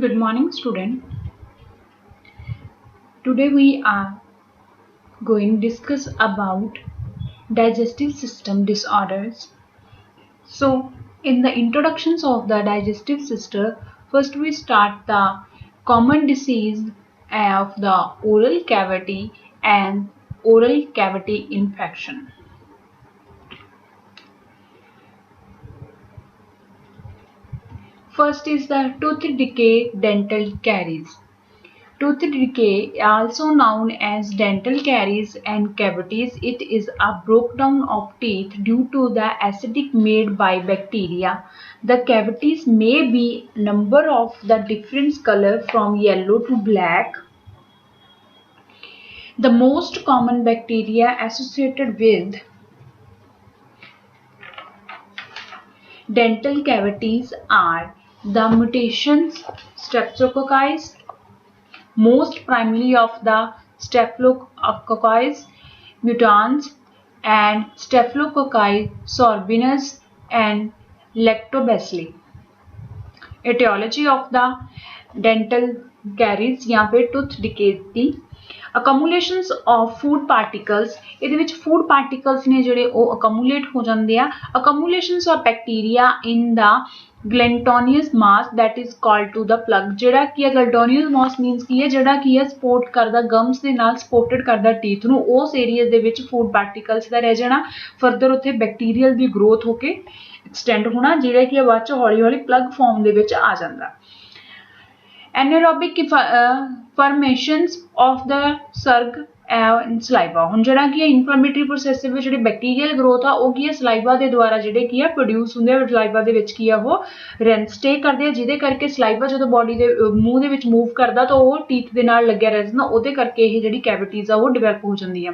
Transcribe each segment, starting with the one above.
Good morning, student. Today we are going to discuss about digestive system disorders. So, in the introductions of the digestive system, first we start the common disease of the oral cavity and oral cavity infection. First is the tooth decay dental caries. Tooth decay, also known as dental caries and cavities, it is a breakdown of teeth due to the acidic made by bacteria. The cavities may be number of the different color from yellow to black. The most common bacteria associated with dental cavities are the mutations Streptococcus, most primarily of the Staphylococcus mutans and Staphylococcus sorbinus and Lactobacilli. Etiology of the dental caries या फिर tooth decay the accumulations of food particles ਇਹਦੇ ਵਿੱਚ food particles ਨੇ ਜਿਹੜੇ ਉਹ accumulate ਹੋ ਜਾਂਦੇ ਆ accumulations of bacteria in the glutinous mass that is called to the plug ਜਿਹੜਾ ਕੀ ਹੈ glutinous mass means ਕੀ ਹੈ ਜਿਹੜਾ ਕੀ ਹੈ support ਕਰਦਾ gums ਦੇ ਨਾਲ supported ਕਰਦਾ teeth ਨੂੰ ਉਸ areas ਦੇ ਵਿੱਚ food particles ਦਾ ਰਹਿ ਜਾਣਾ further ਉੱਥੇ bacterial ਦੀ growth ਹੋ ਕੇ extend ਹੋਣਾ ਜਿਹੜਾ ਕਿ ਬਾਅਦ ਚ ਹੌਲੀ ਹੌਲੀ plug form ਦੇ ਵਿੱਚ ਆ ਜਾਂਦਾ anaerobic formations of the surg and saliva ਹੁਣ ਜਿਹੜਾ ਕੀ ਹੈ ਇਨਫਲੇਮੇਟਰੀ ਪ੍ਰੋਸੈਸ ਦੇ ਵਿੱਚ ਜਿਹੜੀ ਬੈਕਟੀਰੀਅਲ ਗਰੋਥ ਆ ਉਹ ਕੀ ਹੈ ਸਲਾਈਵਾ ਦੇ ਦੁਆਰਾ ਜਿਹੜੇ ਕੀ ਹੈ ਪ੍ਰੋਡਿਊਸ ਹੁੰਦੇ ਆ ਸਲਾਈਵਾ ਦੇ ਵਿੱਚ ਕੀ ਆ ਉਹ ਸਟੇ ਕਰਦੇ ਆ ਜਿਹਦੇ ਕਰਕੇ ਸਲਾਈਵਾ ਜਦੋਂ ਬਾਡੀ ਦੇ ਮੂੰਹ ਦੇ ਵਿੱਚ ਮੂਵ ਕਰਦਾ ਤਾਂ ਉਹ ਟੀਥ ਦੇ ਨਾਲ ਲੱਗਿਆ ਰਹਿ ਜਾਂਦਾ ਉਹਦੇ ਕਰਕੇ ਇਹ ਜਿਹੜੀ ਕੈਵਿਟੀਜ਼ ਆ ਉਹ ਡਿਵੈਲਪ ਹੋ ਜਾਂਦੀ ਆ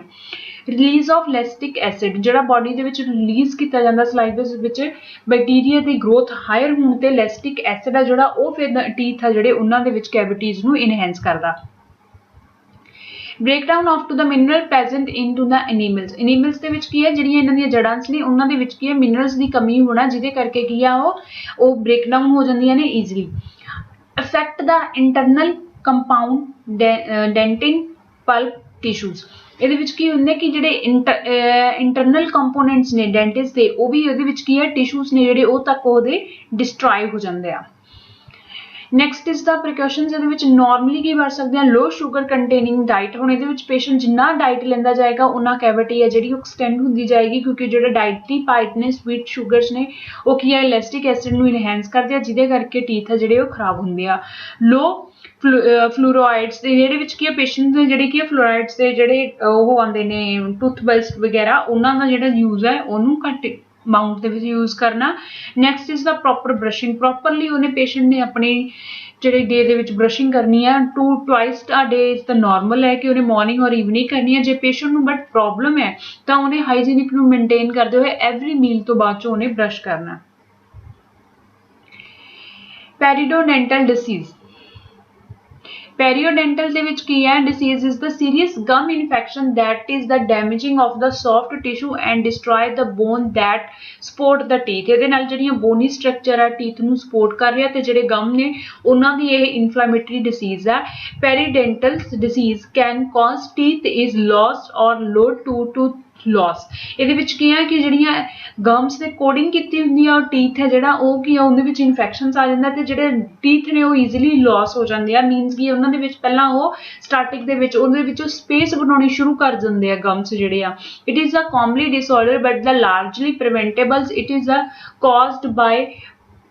ਰਿਲੀਜ਼ ਆਫ ਲੈਸਟਿਕ ਐਸਿਡ ਜਿਹੜਾ ਬਾਡੀ ਦੇ ਵਿੱਚ ਰਿਲੀਜ਼ ਕੀਤਾ ਜਾਂਦਾ ਸਲਾਈਵਾ ਵਿੱਚ ਬੈਕਟੀਰੀਆ ਦੀ ਗਰੋਥ ਹਾਇਰ ਹੋਣ ਤੇ ਲੈਸਟਿਕ ਐਸਿਡ ਆ ਜਿਹੜਾ ਉਹ ਫਿਰ ਟੀਥ ਆ ਜਿਹੜੇ ਉਹਨਾਂ ਦੇ ਵਿੱਚ ਕੈਵਿਟੀਜ਼ ਨੂੰ ਇਨਹੈਂਸ ਕਰਦਾ breakdown of to the mineral present into the enamels ਦੇ ਵਿੱਚ ਕੀ ਹੈ ਜਿਹੜੀਆਂ ਇਹਨਾਂ ਦੀਆਂ ਜੜਾਂ ਨੇ ਉਹਨਾਂ ਦੇ ਵਿੱਚ ਕੀ ਹੈ ਮਿਨਰਲਸ ਦੀ ਕਮੀ ਹੋਣਾ ਜਿਹਦੇ ਕਰਕੇ ਕੀ ਆ ਉਹ breakdown ਹੋ ਜਾਂਦੀਆਂ ਨੇ easily affect the internal compound dentin pulp tissues ਇਹਦੇ ਵਿੱਚ ਕੀ ਹੁੰਦੇ ਕਿ ਜਿਹੜੇ ਇੰਟਰਨਲ ਕੰਪੋਨੈਂਟਸ ਨੇ ਡੈਂਟਿਸ ਦੇ ਉਹ ਵੀ ਇਹਦੇ ਵਿੱਚ ਕੀ ਹੈ ਟਿਸ਼ੂਸ ਨੇ ਜਿਹੜੇ ਉਹ ਤੱਕ ਉਹਦੇ ਡਿਸਟਰੋਏ ਹੋ ਜਾਂਦੇ ਆ ਨੈਕਸਟ ਇਜ਼ ਦਾ ਪ੍ਰੀਕਾਸ਼ਨਸ ਇਹਦੇ ਵਿੱਚ ਨਾਰਮਲੀ ਕੀ ਵਰਤ ਸਕਦੇ ਆ ਲੋ ਸ਼ੂਗਰ ਕੰਟੇਨਿੰਗ ਡਾਈਟ ਹੁਣ ਇਹਦੇ ਵਿੱਚ ਪੇਸ਼ੈਂਟ ਜਿੰਨਾ ਡਾਈਟ ਲੈਂਦਾ ਜਾਏਗਾ ਉਹਨਾਂ ਕੈਵਿਟੀ ਹੈ ਜਿਹੜੀ ਉਹ ਐਕਸਟੈਂਡ ਹੁੰਦੀ ਜਾਏਗੀ ਕਿਉਂਕਿ ਜਿਹੜਾ ਡਾਈਟਰੀ ਪਾਰਟ ਨੇ ਸਵੀਟ ਸ਼ੂਗਰਸ ਨੇ ਉਹ ਕੀ ਹੈ ਲੈਸਟਿਕ ਐਸਿਡ ਨੂੰ ਇਨਹੈਂਸ ਕਰਦੇ ਆ ਜਿਹਦੇ ਕਰਕੇ ਟੀਥ ਆ ਜਿਹੜੇ ਉਹ ਖਰਾਬ ਹੁੰਦੇ ਆ ਲੋ ਫਲੋਰਾਇਡਸ ਦੇ ਜਿਹੜੇ ਵਿੱਚ ਕੀ ਹੈ ਪੇਸ਼ੈਂਟ ਦੇ ਜਿਹੜੇ ਕੀ ਹੈ ਫਲੋਰਾਇਡਸ ਦੇ ਜਿਹੜੇ ਉਹ ਆਉਂਦੇ ਨੇ ਟੂਥਪੇਸਟ ਵਗੈਰਾ ਉਹਨਾਂ ਦਾ ਜਿਹੜਾ ਯੂਜ਼ ਹੈ ਉਹਨੂੰ ਘੱਟ ਮਾਊਂਟ ਦੇ ਵਿੱਚ ਯੂਜ਼ ਕਰਨਾ next is the proper brushing properly ਉਹਨੇ ਪੇਸ਼ੈਂਟ ਨੇ ਆਪਣੀ ਜਿਹੜੇ ਡੇ ਦੇ ਵਿੱਚ ਬਰਸ਼ਿੰਗ ਕਰਨੀ ਹੈ twice a day is the normal ਹੈ ਕਿ ਉਹਨੇ ਮਾਰਨਿੰਗ ਔਰ ਈਵਨਿੰਗ ਕਰਨੀ ਹੈ ਜੇ ਪੇਸ਼ੈਂਟ ਨੂੰ ਬਟ ਪ੍ਰੋਬਲਮ ਹੈ ਤਾਂ ਉਹਨੇ ਹਾਈਜੀਨਿਕ ਨੂੰ ਮੇਨਟੇਨ ਕਰਦੇ ਹੋਏ ਐਵਰੀ ਮੀਲ ਤੋਂ ਬਾਅਦ ਚ ਉਹਨੇ ਬਰਸ਼ ਕਰਨਾ ਪੈਰੀਡੋਡੈਂਟਲ ਡਿਸੀਜ਼ Periodontal ਦੇ ਵਿੱਚ ਕੀ ਹੈ disease is the serious gum infection that is the damaging of the soft tissue and destroy the bone that support the teeth ਇਹਦੇ ਨਾਲ ਜਿਹੜੀਆਂ bony structure ਆ teeth ਨੂੰ support ਕਰ ਰਿਹਾ ਤੇ ਜਿਹੜੇ gum ਨੇ ਉਹਨਾਂ ਦੀ ਇਹ inflammatory disease ਹੈ periodontal disease can cause teeth is lost or low to loss ਇਹਦੇ ਵਿੱਚ ਕੀ ਹੈ ਕਿ ਜਿਹੜੀਆਂ ਗਮਸ ਦੇ ਕੋਡਿੰਗ ਕੀਤੀ ਹੁੰਦੀ ਆ ਉਹ ਟੀਥ ਹੈ ਜਿਹੜਾ ਉਹ ਕੀ ਆ ਉਹਦੇ ਵਿੱਚ ਇਨਫੈਕਸ਼ਨਸ ਆ ਜਾਂਦਾ ਤੇ ਜਿਹੜੇ ਟੀਥ ਨੇ ਉਹ ਈਜ਼ੀਲੀ ਲਾਸ ਹੋ ਜਾਂਦੇ ਆ ਮੀਨਸ ਕਿ ਉਹਨਾਂ ਦੇ ਵਿੱਚ ਪਹਿਲਾਂ ਉਹ ਸਟਾਰਟਿੰਗ ਦੇ ਵਿੱਚ ਉਹਦੇ ਵਿੱਚੋਂ ਸਪੇਸ ਬਣਾਉਣੀ ਸ਼ੁਰੂ ਕਰ ਦਿੰਦੇ ਆ ਗਮਸ ਜਿਹੜੇ ਆ it is a commonly disorder but the largely preventable it is a caused by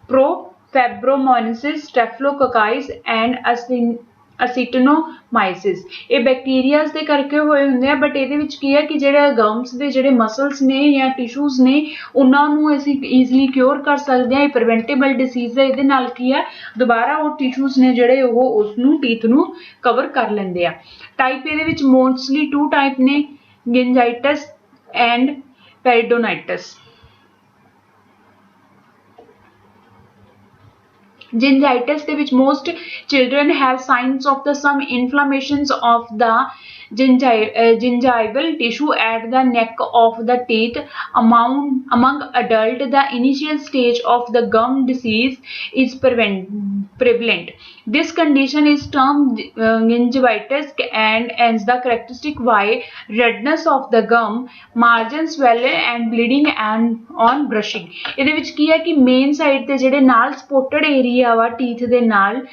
porphyromonas staphylococcus and actinomyces ਇਹ ਬੈਕਟੀਰੀਆਜ਼ ਦੇ ਕਰਕੇ ਹੋਏ ਹੁੰਦੇ ਆ ਬਟ ਇਹਦੇ ਵਿੱਚ ਕੀ ਹੈ ਕਿ ਜਿਹੜੇ ਗਮਸ ਦੇ ਜਿਹੜੇ ਮਸਲਸ ਨੇ ਜਾਂ ਟਿਸ਼ੂਜ਼ ਨੇ ਉਹਨਾਂ ਨੂੰ ਅਸੀਂ ਈਜ਼ੀਲੀ ਕਿਉਰ ਕਰ ਸਕਦੇ ਹਾਂ ਇਹ ਪ੍ਰੀਵੈਂਟੇਬਲ ਡਿਸੀਜ਼ ਹੈ ਇਹਦੇ ਨਾਲ ਕੀ ਹੈ ਦੁਬਾਰਾ ਉਹ ਟਿਸ਼ੂਜ਼ ਨੇ ਜਿਹੜੇ ਉਹ ਉਸਨੂੰ ਟੀਥ ਨੂੰ ਕਵਰ ਕਰ ਲੈਂਦੇ ਆ ਟਾਈਪ ਇਹਦੇ ਵਿੱਚ ਮੋਸਟਲੀ 2 ਟਾਈਪ ਨੇ ਗਿੰਜਾਈਟਸ and ਪੈਰੀਡੋਨਾਈਟਸ Gingivitis, which most children have signs of the some inflammations of the gingival tissue at the neck of the teeth. Among adult, the initial stage of the gum disease is prevalent. This condition is termed gingivitis and is the characteristic by redness of the gum, margin swelling and bleeding and on brushing. ਇਹਦੇ ਵਿੱਚ ਕੀ ਹੈ ਕਿ main side ਤੇ ਜਿਹੜੇ ਨਾਲ ਸਪੋਟਡ area ਵਾ teeth ਦੇ ਨਾਲ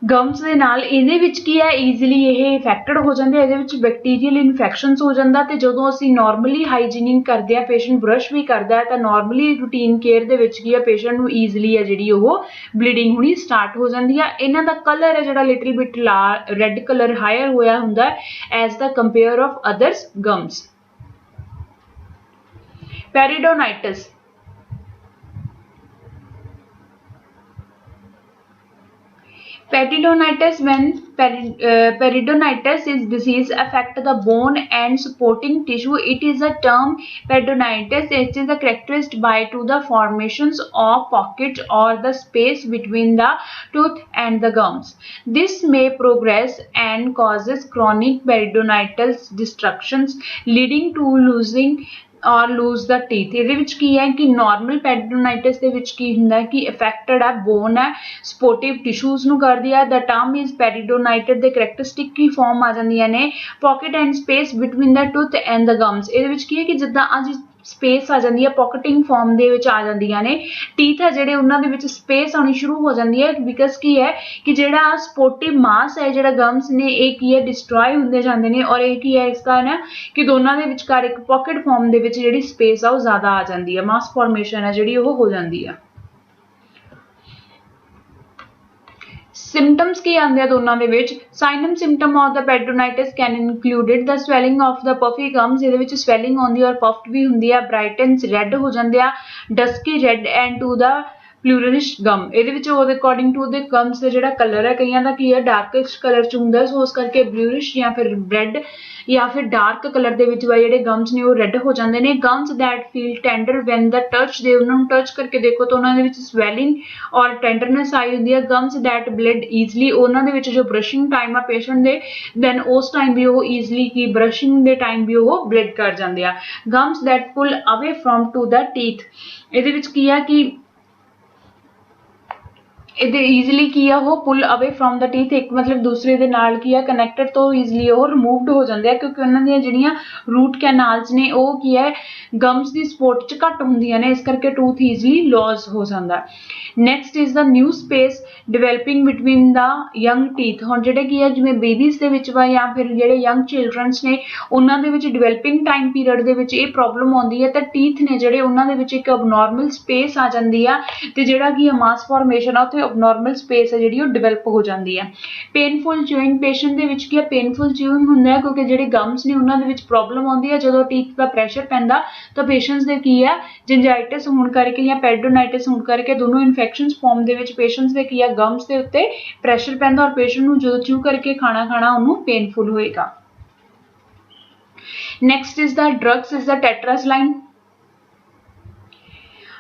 ਗਮਸ ਦੇ ਨਾਲ ਇਹਦੇ ਵਿੱਚ ਕੀ ਹੈ ਈਜ਼ੀਲੀ ਇਹ ਇਫੈਕਟਡ ਹੋ ਜਾਂਦੇ ਇਹਦੇ ਵਿੱਚ ਬੈਕਟੀਰੀਅਲ ਇਨਫੈਕਸ਼ਨਸ ਹੋ ਜਾਂਦਾ ਤੇ ਜਦੋਂ ਅਸੀਂ ਨਾਰਮਲੀ ਹਾਈਜੀਨਿੰਗ ਕਰਦੇ ਆ ਪੇਸ਼ੈਂਟ ਬ੍ਰਸ਼ ਵੀ ਕਰਦਾ ਹੈ ਤਾਂ ਨਾਰਮਲੀ ਰੂਟੀਨ ਕੇਅਰ ਦੇ ਵਿੱਚ ਕੀ ਹੈ ਪੇਸ਼ੈਂਟ ਨੂੰ ਈਜ਼ੀਲੀ ਹੈ ਜਿਹੜੀ ਉਹ ਬਲੀਡਿੰਗ ਹੋਣੀ ਸਟਾਰਟ ਹੋ ਜਾਂਦੀ ਆ ਇਹਨਾਂ ਦਾ ਕਲਰ ਹੈ ਜਿਹੜਾ little bit red colour higher ਹੋਇਆ ਹੁੰਦਾ as the compare of others gums peritonitis Peritonitis. When peritonitis is disease affect the bone and supporting tissue, it is a term peritonitis. It is characterized by to the formations of pockets or the space between the tooth and the gums. This may progress and causes chronic peritonitis destructions, leading to losing or lose the teeth. ਇਹਦੇ ਵਿੱਚ ਕੀ ਹੈ ਕਿ normal ਪੈਰੀਡੋਨਾਈਟਿਸ ਦੇ ਵਿੱਚ ਕੀ ਹੁੰਦਾ ਹੈ ਕਿ affected ਹੈ ਬੋਨ ਹੈ ਸਪੋਰਟਿਵ ਟਿਸ਼ੂਜ਼ ਨੂੰ ਕਰਦੀ ਹੈ ਦਾ ਟਰਮ ਇਜ਼ ਪੈਰੀਡੋਨਾਈਟਿਸ ਦੇ ਕਰੈਕਟਰਿਸਟਿਕ ਕੀ ਫਾਰਮ ਆ ਜਾਂਦੀਆਂ ਨੇ pocket and space between the tooth and the gums ਇਹਦੇ ਵਿੱਚ ਕੀ ਹੈ ਕਿ ਜਿੱਦਾਂ ਅੱਜ ਸਪੇਸ ਆ ਜਾਂਦੀ ਹੈ ਪੋਕਟਿੰਗ ਫਾਰਮ ਦੇ ਵਿੱਚ ਆ ਜਾਂਦੀਆਂ ਨੇ ਟੀਥ ਆ ਜਿਹੜੇ ਉਹਨਾਂ ਦੇ ਵਿੱਚ ਸਪੇਸ ਆਉਣੀ ਸ਼ੁਰੂ ਹੋ ਜਾਂਦੀ ਹੈ ਬਿਕਾਜ਼ ਕੀ ਹੈ ਕਿ ਜਿਹੜਾ ਸਪੋਰਟਿਵ ਮਾਸ ਹੈ ਜਿਹੜਾ ਗਮਸ ਨੇ ਇਹ ਕੀ ਹੈ ਡਿਸਟਰੋਏ ਹੁੰਦੇ ਜਾਂਦੇ ਨੇ ਔਰ ਇਹ ਕੀ ਹੈ ਇਸ ਦਾ ਨਾ ਕਿ ਦੋਨਾਂ ਦੇ ਵਿਚਕਾਰ ਇੱਕ ਪੋਕਟ ਫਾਰਮ ਦੇ ਵਿੱਚ ਜਿਹੜੀ ਸਪੇਸ ਆ ਉਹ ਜ਼ਿਆਦਾ ਆ ਜਾਂਦੀ ਹੈ ਮਾਸ ਫਾਰਮੇਸ਼ਨ ਹੈ ਜਿਹੜੀ ਉਹ ਹੋ ਜਾਂਦੀ ਹੈ Symptoms ਕੀ ਆਉਂਦੇ ਆ ਦੋਨਾਂ ਦੇ ਵਿੱਚ ਸਾਈਨਮ symptom of the peritonitis can included the swelling of the puffy gums ਇਹਦੇ ਵਿੱਚ swelling ਆਉਂਦੀ ਔਰ puffed ਵੀ ਹੁੰਦੀ ਆ brightens red ਹੋ ਜਾਂਦੇ ਆ dusky red and to the plurish gum ਇਹਦੇ ਵਿੱਚ ਉਹਦੇ ਅਕੋਰਡਿੰਗ ਟੂ ਦੇ ਗਮਸ ਦਾ ਜਿਹੜਾ ਕਲਰ ਹੈ ਕਈਆਂ ਦਾ ਕੀ ਹੈ ਡਾਰਕੈਸਟ ਕਲਰ ਚ ਹੁੰਦਾ ਸੋ ਉਸ ਕਰਕੇ ਬਲੂਰਿਸ਼ ਜਾਂ ਫਿਰ ਰੈਡ ਜਾਂ ਫਿਰ ਡਾਰਕ ਕਲਰ ਦੇ ਵਿੱਚ ਵਾ ਜਿਹੜੇ ਗਮਸ ਨੇ ਉਹ ਰੈੱਡ ਹੋ ਜਾਂਦੇ ਨੇ gums that feel tender when the touch ਦੇ ਉਹਨਾਂ ਨੂੰ ਟਚ ਕਰਕੇ ਦੇਖੋ ਤਾਂ ਉਹਨਾਂ ਦੇ ਵਿੱਚ ਸਵੈਲਿੰਗ ਔਰ ਟੈਂਡਰਨੈਸ ਆਈ ਹੁੰਦੀ ਹੈ ਗਮਸ ਦੈਟ ਬਲੀਡ ਈਜ਼ਲੀ ਉਹਨਾਂ ਦੇ ਵਿੱਚ ਜੋ ਬ੍ਰਸ਼ਿੰਗ ਟਾਈਮ ਆ ਪੇਸ਼ੈਂਟ ਦੇ ਦੈਨ ਉਸ ਟਾਈਮ ਵੀ ਉਹ ਈਜ਼ਲੀ ਕੀ ਬ੍ਰਸ਼ਿੰਗ ਦੇ ਟਾਈਮ ਵੀ ਉਹ ਬਲੀਡ ਕਰ ਜਾਂਦੇ ਆ ਗਮਸ ਦੈਟ ਪੁੱਲ ਅਵੇ ਫਰੋਮ ਟੂ ਦਾ ਟੀਥ ਇਹਦੇ ਵਿੱਚ ਕੀ ਆ ਕਿ ਇਹਦੇ ਈਜ਼ੀਲੀ ਕੀ ਆ ਉਹ ਪੁੱਲ ਅਵੇ ਫਰੋਮ ਦਾ ਟੀਥ ਇੱਕ ਮਤਲਬ ਦੂਸਰੇ ਦੇ ਨਾਲ ਕੀ ਆ ਕਨੈਕਟਡ ਤੋਂ ਈਜ਼ੀਲੀ ਉਹ ਰਿਮੂਵਡ ਹੋ ਜਾਂਦੇ ਆ ਕਿਉਂਕਿ ਉਹਨਾਂ ਦੀਆਂ ਜਿਹੜੀਆਂ ਰੂਟ ਕੈਨਾਲਸ ਨੇ ਉਹ ਕੀ ਹੈ ਗਮਸ ਦੀ ਸਪੋਰਟ 'ਚ ਘੱਟ ਹੁੰਦੀਆਂ ਨੇ ਇਸ ਕਰਕੇ ਟੂਥ ਈਜ਼ੀਲੀ ਲੌਸ ਹੋ ਜਾਂਦਾ next is the new space developing between the young teeth ਹੁਣ ਜਿਹੜੇ ਕੀ ਆ ਜਿਵੇਂ ਬੇਬੀਜ਼ ਦੇ ਵਿੱਚ ਵਾ ਜਾਂ ਫਿਰ ਜਿਹੜੇ ਯੰਗ ਚਿਲਡਰਨਸ ਨੇ ਉਹਨਾਂ ਦੇ ਵਿੱਚ ਡਿਵੈਲਪਿੰਗ ਟਾਈਮ ਪੀਰੀਅਡ ਦੇ ਵਿੱਚ ਇਹ ਪ੍ਰੋਬਲਮ ਆਉਂਦੀ ਹੈ ਤਾਂ ਟੀਥ ਨੇ ਜਿਹੜੇ ਉਹਨਾਂ ਦੇ ਵਿੱਚ ਇੱਕ ਅਬਨੋਰਮਲ ਸਪੇਸ ਆ ਜਾਂਦੀ ਆ ਤੇ ਜਿਹੜਾ ਕੀ ਆ ਮਾਸ ਫਾਰਮੇਸ਼ਨ ਆ ਉੱਥੇ abnormal space ਹੈ ਜਿਹੜੀ ਉਹ ਡਿਵੈਲਪ ਹੋ ਜਾਂਦੀ ਹੈ ਪੇਨਫੁਲ ਚਿਊਇੰਗ ਪੇਸ਼ੈਂਟ ਦੇ ਵਿੱਚ ਕੀ ਹੈ ਪੇਨਫੁਲ ਚਿਊਇੰਗ ਹੁੰਦਾ ਹੈ ਕਿਉਂਕਿ ਜਿਹੜੇ ਗਮਸ ਨੇ ਉਹਨਾਂ ਦੇ ਵਿੱਚ ਪ੍ਰੋਬਲਮ ਆਉਂਦੀ ਹੈ ਜਦੋਂ ਟੀਥ ਦਾ ਪ੍ਰੈਸ਼ਰ ਪੈਂਦਾ ਤਾਂ ਪੇਸ਼ੈਂਟਸ ਦੇ ਕੀ ਹੈ ਜਿੰਜਾਈਟਿਸ ਹੋਣ ਕਰਕੇ ਜਾਂ ਪੈਰੀਡੋਨਾਈਟਿਸ ਹੋਣ ਕਰਕੇ ਦੋਨੋਂ ਇਨਫੈਕਸ਼ਨਸ ਫਾਰਮ ਦੇ ਵਿੱਚ ਪੇਸ਼ੈਂਟਸ ਦੇ ਕੀ ਹੈ ਗਮਸ ਦੇ ਉੱਤੇ ਪ੍ਰੈਸ਼ਰ ਪੈਂਦਾ ਔਰ ਪੇਸ਼ੈਂਟ ਨੂੰ ਜਦੋਂ ਚੂ ਕਰਕੇ ਖਾਣਾ ਉਹਨੂੰ ਪੇਨਫੁਲ ਹੋਏਗਾ next is the drugs is the tetracycline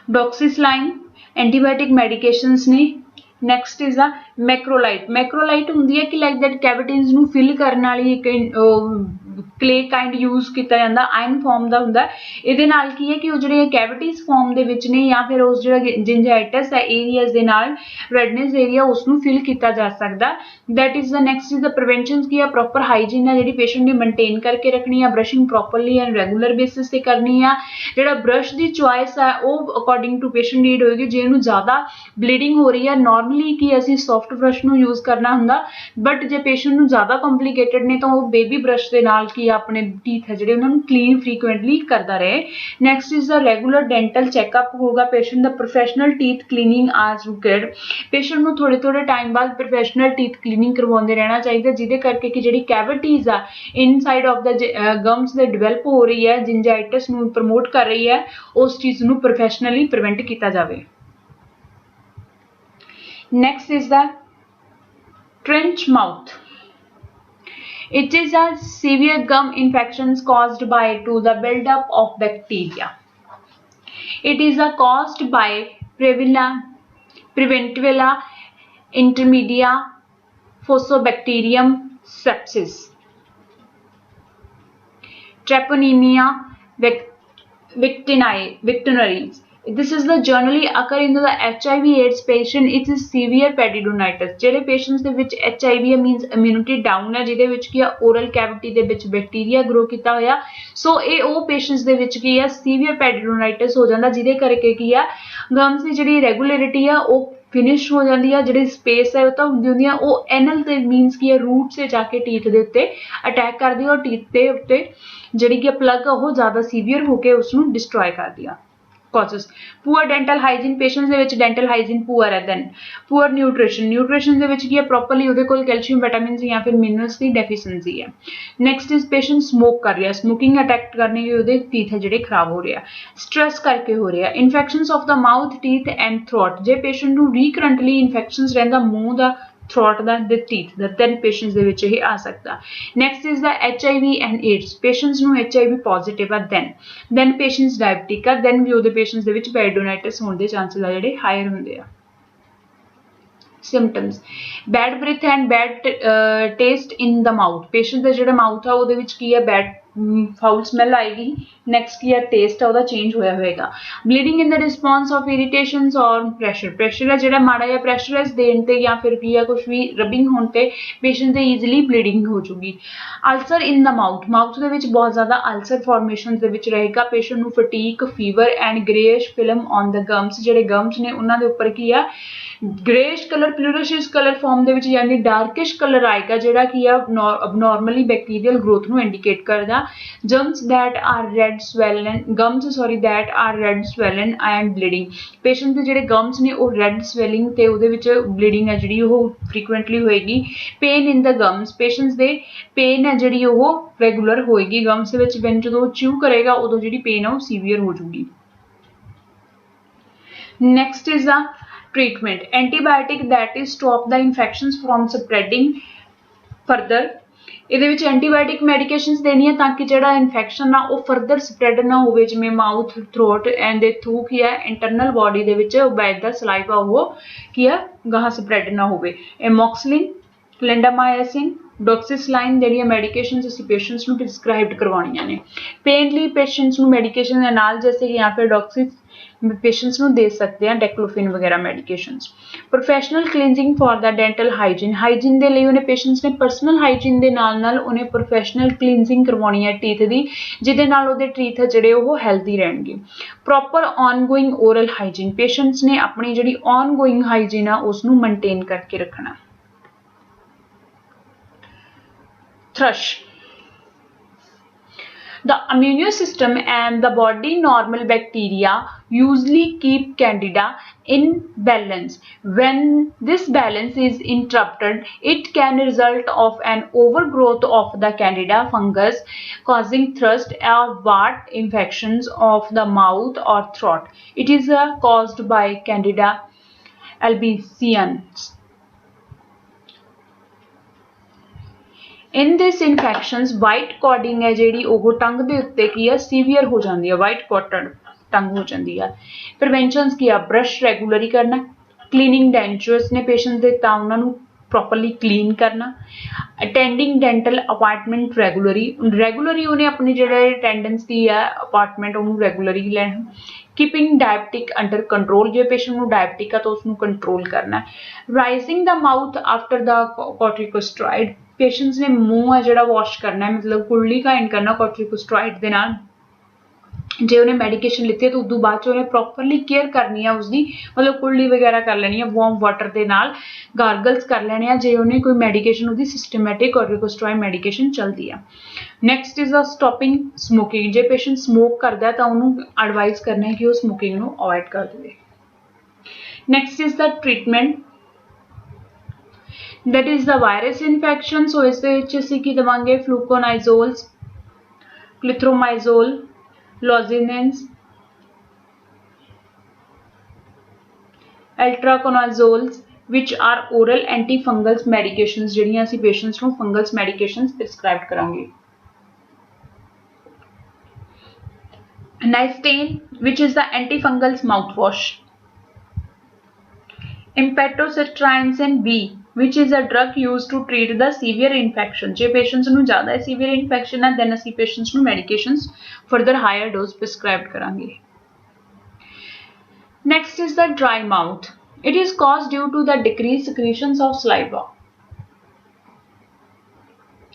doxycycline antibiotic medications ਨੇ ਨੈਕਸਟ ਇਜ਼ ਦਾ ਮੈਕਰੋਲਾਈਟ ਹੁੰਦੀ ਹੈ ਕਿ ਲਾਈਕ ਦੈਟ ਕੈਵਿਟੀਜ਼ ਨੂੰ ਫਿਲ ਕਰਨ ਵਾਲੀ ਇੱਕ ਕਲੇ ਕਾਈਂਡ ਯੂਜ਼ ਕੀਤਾ ਜਾਂਦਾ ਆਇਰਨ ਫਾਰਮ ਦਾ ਹੁੰਦਾ ਇਹਦੇ ਨਾਲ ਕੀ ਹੈ ਕਿ ਉਹ ਜਿਹੜੇ ਕੈਵਿਟੀਜ਼ ਫਾਰਮ ਦੇ ਵਿੱਚ ਨੇ ਜਾਂ ਫਿਰ ਉਸ ਜਿਹੜਾ ਜਿੰਜਾਈਟਿਸ ਹੈ ਏਰੀਆਜ਼ ਦੇ ਨਾਲ ਰੈਡਨੈਸ ਏਰੀਆ ਉਸ ਨੂੰ ਫਿਲ ਕੀਤਾ ਜਾ ਸਕਦਾ that is the next is the prevention ਕੀ ਆ ਪ੍ਰੋਪਰ ਹਾਈਜੀਨ ਹੈ ਜਿਹੜੀ ਪੇਸ਼ੈਂਟ ਨੇ ਮੇਨਟੇਨ ਕਰਕੇ ਰੱਖਣੀ ਆ brushing properly and regular basis ਤੇ ਕਰਨੀ ਆ ਜਿਹੜਾ ਬ੍ਰਸ਼ ਦੀ ਚੁਆਇਸ ਹੈ ਉਹ ਅਕੋਰਡਿੰਗ ਟੂ ਪੇਸ਼ੈਂਟ ਨੀਡ ਹੋਏਗੀ ਜੇ ਇਹਨੂੰ ਜ਼ਿਆਦਾ ਬਲੀਡਿੰਗ ਹੋ ਰਹੀ ਹੈ ਨਾਰਮਲੀ ਕੀ ਅਸੀਂ ਸੌਫਟ ਬ੍ਰਸ਼ ਨੂੰ ਯੂਜ਼ ਕਰਨਾ ਹੁੰਦਾ ਬਟ ਜੇ ਪੇਸ਼ੈਂਟ ਨੂੰ ਜ਼ਿਆਦਾ ਕੰਪਲੀਕੇਟਡ ਨੇ ਤਾਂ ਉਹ ਬੇਬੀ ਬ੍ਰਸ਼ ਦੇ ਨਾਲ ਕੀ ਆਪਣੇ ਟੀਥ ਹੈ ਜਿਹੜੇ ਉਹਨਾਂ ਨੂੰ ਕਲੀਨ ਫ੍ਰੀਕੁਐਂਟਲੀ ਕਰਦਾ ਰਹੇ next is the regular dental checkup ਹੋਗਾ ਪੇਸ਼ੈਂਟ ਦਾ ਪ੍ਰੋਫੈਸ਼ਨਲ ਟੀਥ ਕਲੀਨਿੰਗ ਆਸ ਰਿਕੁਆਇਰਡ ਪੇਸ਼ੈਂਟ ਨੂੰ ਥੋੜੇ ਟਾਈਮ ਬਾਅਦ ਪ੍ਰੋਫੈਸ਼ਨਲ ਟੀਥ ਕਲੀਨਿੰਗ ਕਰਵਾਉਂਦੇ ਰਹਿਣਾ ਚਾਹੀਦਾ ਜਿਹਦੇ ਕਰਕੇ ਕਿ ਜਿਹੜੀ ਕੈਵਿਟੀਜ਼ ਆ ਇਨਸਾਈਡ ਆਫ ਦਾ ਗਮਸ ਦੇ ਡਿਵੈਲਪ ਹੋ ਰਹੀ ਹੈ ਜਿੰਜਾਈਟਿਸ ਨੂੰ ਪ੍ਰਮੋਟ ਕਰ ਰਹੀ ਹੈ ਉਸ ਚੀਜ਼ ਨੂੰ ਪ੍ਰੋਫੈਸ਼ਨਲੀ ਪ੍ਰੀਵੈਂਟ ਕੀਤਾ ਜਾਵੇ next is the trench mouth it is a severe gum infections caused by to the buildup of bacteria it is caused by preventilla intermedia fusobacterium sepsis treponema victinaris. This is the generally occur in the HIV/AIDS patient. It is severe peritonitis. ਜਿਹੜੇ patients ਦੇ ਵਿੱਚ HIV means immunity down ਹੈ, ਜਿਹਦੇ ਵਿੱਚ ਕੀ ਆ oral cavity ਦੇ ਵਿੱਚ bacteria grow ਕੀਤਾ ਹੋਇਆ, ਸੋ ਇਹ ਉਹ ਪੇਸ਼ੈਂਟਸ ਦੇ ਵਿੱਚ ਕੀ ਆ severe peritonitis ਹੋ ਜਾਂਦਾ, ਜਿਹਦੇ ਕਰਕੇ ਕੀ ਆ ਗਮਸ ਦੀ ਜਿਹੜੀ ਰੈਗੂਲਰਿਟੀ ਆ ਉਹ ਫਿਨਿਸ਼ ਹੋ ਜਾਂਦੀ ਆ, ਜਿਹੜੀ ਸਪੇਸ ਹੈ ਉਹ ਤਾਂ ਹੁੰਦੀ ਹੁੰਦੀ ਆ ਉਹ ਐਨਲ ਤੇ ਮੀਨਸ ਕੀ ਹੈ ਰੂਟ ਸੇ ਜਾ ਕੇ ਟੀਥ ਦੇ ਉੱਤੇ ਅਟੈਕ ਕਰਦੀ ਆ ਔਰ ਟੀਥ ਦੇ ਉੱਤੇ ਜਿਹੜੀ ਕਿ ਪਲਗ ਆ ਉਹ ਜ਼ਿਆਦਾ ਸੀਵੀਅਰ ਹੋ ਕੇ ਉਸ ਨੂੰ ਡਿਸਟਰੋਏ ਕਰਦੀ ਆ। causes poor dental hygiene, patients ਦੇ ਵਿੱਚ dental hygiene poor ਹੈ, then poor nutrition ਦੇ ਵਿੱਚ ਕੀ ਹੈ properly ਉਹਦੇ ਕੋਲ calcium vitamins ਜਾਂ ਫਿਰ minerals ਦੀ deficiency ਹੈ। next is patient smoke ਕਰ ਰਿਹਾ, smoking attack ਕਰਨੇ ਕੇ ਉਹਦੇ teeth ਹੈ ਜਿਹੜੇ ਖਰਾਬ ਹੋ ਰਹੇ ਆ, stress ਕਰਕੇ ਹੋ ਰਹੇ ਆ, infections of the mouth, teeth and throat, ਜੇ patient ਨੂੰ recurrently infections ਰਹਿੰਦਾ ਮੂੰਹ ਦਾ throat the the teeth the then patients ਦੇ ਵਿੱਚ ਇਹ ਆ ਸਕਦਾ। next is the HIV and AIDS, patients ਨੂੰ HIV positive ਆ then patients diabetic ਆ then ਵੀ ਉਹਦੇ patients ਦੇ ਵਿੱਚ peritonitis ਹੋਣ ਦੇ chances ਆ ਜਿਹੜੇ higher ਹੁੰਦੇ ਆ। symptoms bad breath and bad taste in the mouth, patient ਦਾ ਜਿਹੜਾ mouth ਆ ਉਹਦੇ ਵਿੱਚ ਕੀ ਹੈ bad foul smell ਆਏਗੀ। next ਕੀ ਹੈ taste ਆ ਉਹਦਾ change ਹੋਇਆ ਹੋਏਗਾ। bleeding in the response of irritations or pressure ਹੈ ਜਿਹੜਾ ਮਾੜਾ ਜਿਹਾ pressurized ਦੇਣ ਤੇ ਜਾਂ ਫਿਰ ਕੀ ਹੈ ਕੁਝ ਵੀ rubbing ਹੋਣ ਤੇ patient ਤੇ easily bleeding ਹੋ ਜੂਗੀ। ulcer in the mouth ਦੇ ਵਿੱਚ ਬਹੁਤ ਜ਼ਿਆਦਾ ulcer formations ਦੇ ਵਿੱਚ ਰਹੇਗਾ। patient ਨੂੰ fatigue, fever and grayish film on the gums, ਜਿਹੜੇ gums ਨੇ ਉਹਨਾਂ ਦੇ ਉੱਪਰ ਕੀ ਆ greyish color, pleurosis color form ਦੇ ਵਿੱਚ ਯਾਨੀ darkish color ਆਏਗਾ ਜਿਹੜਾ ਕੀ ਆ abnormally bacterial growth ਨੂੰ indicate ਕਰਦਾ। gums that are red swollen and bleeding, patient ਦੇ ਜਿਹੜੇ gums ਨੇ ਉਹ red swelling ਤੇ ਉਹਦੇ ਵਿੱਚ bleeding ਹੈ ਜਿਹੜੀ ਉਹ frequently ਹੋਏਗੀ। pain in the gums, patients ਦੇ pain ਹੈ ਜਿਹੜੀ ਉਹ regular ਹੋਏਗੀ gums ਦੇ ਵਿੱਚ when ਜਦੋਂ chew ਕਰੇਗਾ ਉਦੋਂ ਜਿਹੜੀ pain ਆ ਉਹ severe ਹੋ ਜੂਗੀ। next is the treatment, antibiotic that is stop the infections from spreading further, ਇਹਦੇ ਵਿੱਚ ਐਂਟੀਬਾਇਓਟਿਕ ਮੈਡੀਕੇਸ਼ਨਸ ਦੇਣੀਆਂ ਤਾਂ ਕਿ ਜਿਹੜਾ ਇਨਫੈਕਸ਼ਨ ਆ ਉਹ ਫਰਦਰ ਸਪਰੈਡ ਨਾ ਹੋਵੇ, ਜਿਵੇਂ ਮਾਊਥ, ਥਰੋਟ ਐਂਡ ਦੇ ਥਰੂ ਕੀ ਹੈ ਇੰਟਰਨਲ ਬੋਡੀ ਦੇ ਵਿੱਚ ਬਾਈ ਦਾ ਸਲਾਈਵਾ ਉਹ ਕੀ ਹੈ ਗਾਹਾਂ ਸਪਰੈਡ ਨਾ ਹੋਵੇ। ਐਮੋਕਸਿਲਿਨ, ਕਲਿੰਡਾਮਾਈਸਿਨ, ਡੋਕਸੀਸਲਾਈਨ ਜਿਹੜੀਆਂ ਮੈਡੀਕੇਸ਼ਨਸ ਅਸੀਂ ਪੇਸ਼ੈਂਟਸ ਨੂੰ ਪ੍ਰਿਸਕ੍ਰਾਈਬਡ ਕਰਵਾਉਣੀਆਂ ਨੇ। ਪੇਨ ਲਈ ਪੇਸ਼ੈਂਟਸ ਨੂੰ ਮੈਡੀਕੇਸ਼ਨ ਦੇ ਨਾਲ ਜੈਸੇ ਜਾਂ ਫਿਰ ਡੋਕਸਿਸ ਪੇਸ਼ੈਂਟਸ ਨੂੰ ਦੇ ਸਕਦੇ ਆ ਡੈਕਲੋਫਿਨ ਵਗੈਰਾ medications. Professional cleansing for the dental hygiene ਦੇ ਲਈ ਉਹਨੇ ਪੇਸ਼ੈਂਟਸ ਨੇ ਪਰਸਨਲ ਹਾਈਜੀਨ ਦੇ ਨਾਲ ਉਹਨੇ ਪ੍ਰੋਫੈਸ਼ਨਲ ਕਲੀਨਜ਼ਿੰਗ ਕਰਵਾਉਣੀ ਹੈ ਟੀਥ ਦੀ, ਜਿਹਦੇ ਨਾਲ ਉਹਦੇ ਟੀਥ ਜਿਹੜੇ ਉਹ ਹੈਲਦੀ ਰਹਿਣਗੇ। ਪ੍ਰੋਪਰ ਔਨਗੋਇੰਗ ਓਰਲ ਹਾਈਜੀਨ, ਪੇਸ਼ੈਂਟਸ ਨੇ ਆਪਣੀ ਜਿਹੜੀ ਔਨਗੋਇੰਗ ਹਾਈਜੀਨ ਆ ਉਸ ਨੂੰ ਮੇਨਟੇਨ ਕਰਕੇ ਰੱਖਣਾ। thrush, the immune system and the body normal bacteria usually keep candida in balance. When this balance is interrupted, it can result of an overgrowth of the candida fungus causing thrush or wart infections of the mouth or throat. It is caused by candida albicans. in this infections white coding ਹੈ ਜਿਹੜੀ ਉਹ ਟੰਗ ਦੇ ਉੱਤੇ ਕੀ ਹੈ severe ਹੋ ਜਾਂਦੀ ਹੈ, white coated ਟੰਗ ਹੋ ਜਾਂਦੀ ਹੈ। preventions ਕੀ ਆ ਬ੍ਰਸ਼ ਰੈਗੂਲਰੀ ਕਰਨਾ, cleaning dentures ਨੇ ਪੇਸ਼ੈਂਟ ਦੇ ਤਾਂ ਉਹਨਾਂ ਨੂੰ properly clean ਕਰਨਾ, attending dental appointment regularly ਉਹਨੇ ਆਪਣੀ ਜਿਹੜੇ attendance ਦੀ ਹੈ appointment ਉਹਨੂੰ regularly ਲੈਣਾ। keeping diabetic under control, ਜੇ patient ਨੂੰ diabetic ਆ ਤਾਂ ਉਸਨੂੰ control ਕਰਨਾ। rising the mouth after the corticosteroid, patients ने मूँह है ਜਿਹੜਾ ਵਾਸ਼ ਕਰਨਾ ਹੈ ਮਤਲਬ ਕੁਰਲੀ ਕਾਇੰਡ ਕਰਨਾ ਕੋਰਟੀਕੋਸਟੇਰॉइड ਦੇ ਨਾਲ। ਜੇ ਉਹਨੇ ਮੈਡੀਕੇਸ਼ਨ ਲਿੱਤੀ ਹੈ ਤਾਂ ਉਦੋਂ ਬਾਅਦ ਚ ਉਹਨੇ ਪ੍ਰੋਪਰਲੀ ਕੇਅਰ ਕਰਨੀ ਹੈ ਉਸਦੀ, ਮਤਲਬ ਕੁਰਲੀ ਵਗੈਰਾ ਕਰ ਲੈਣੀ ਹੈ ਵਾਰਮ ਵਾਟਰ ਦੇ ਨਾਲ, ਗਾਰਗਲਸ ਕਰ ਲੈਣੇ ਆ ਜੇ ਉਹਨੇ ਕੋਈ ਮੈਡੀਕੇਸ਼ਨ ਉਹਦੀ ਸਿਸਟਮੈਟਿਕ ਕੋਰਟੀਕੋਸਟੇਰॉइड ਮੈਡੀਕੇਸ਼ਨ ਚੱਲਦੀ ਆ। Next is a stopping smoking, ਜੇ ਪੇਸ਼ੈਂਟ ਸਮੋਕ ਕਰਦਾ ਤਾਂ ਉਹਨੂੰ ਐਡਵਾਈਸ ਕਰਨਾ ਹੈ ਕਿ ਉਹ ਸਮੋਕਿੰਗ ਨੂੰ ਅਵੋਇਡ ਕਰ ਦੇਵੇ। Next is the treatment, that is the virus infection, so ਇਸ ਦੇ ਵਿੱਚ ਅਸੀਂ ਕੀ ਦਵਾਂਗੇ fluconazole, clotrimazole, lozenge, ultraconazole, which are oral antifungals medications ਜਿਹੜੀਆਂ ਅਸੀਂ patients ਨੂੰ fungals medications prescribe ਕਰਾਂਗੇ। Nystane, which is the antifungals mouthwash। Impetocytrin B, which is a drug used to treat the severe infection. J patients ਨੂੰ ज़्यादा severe infection है then ਅਸੀਂ patients ਨੂੰ medications further higher dose prescribed करांगे. Next is the dry mouth. It is caused due to the decreased secretions of saliva.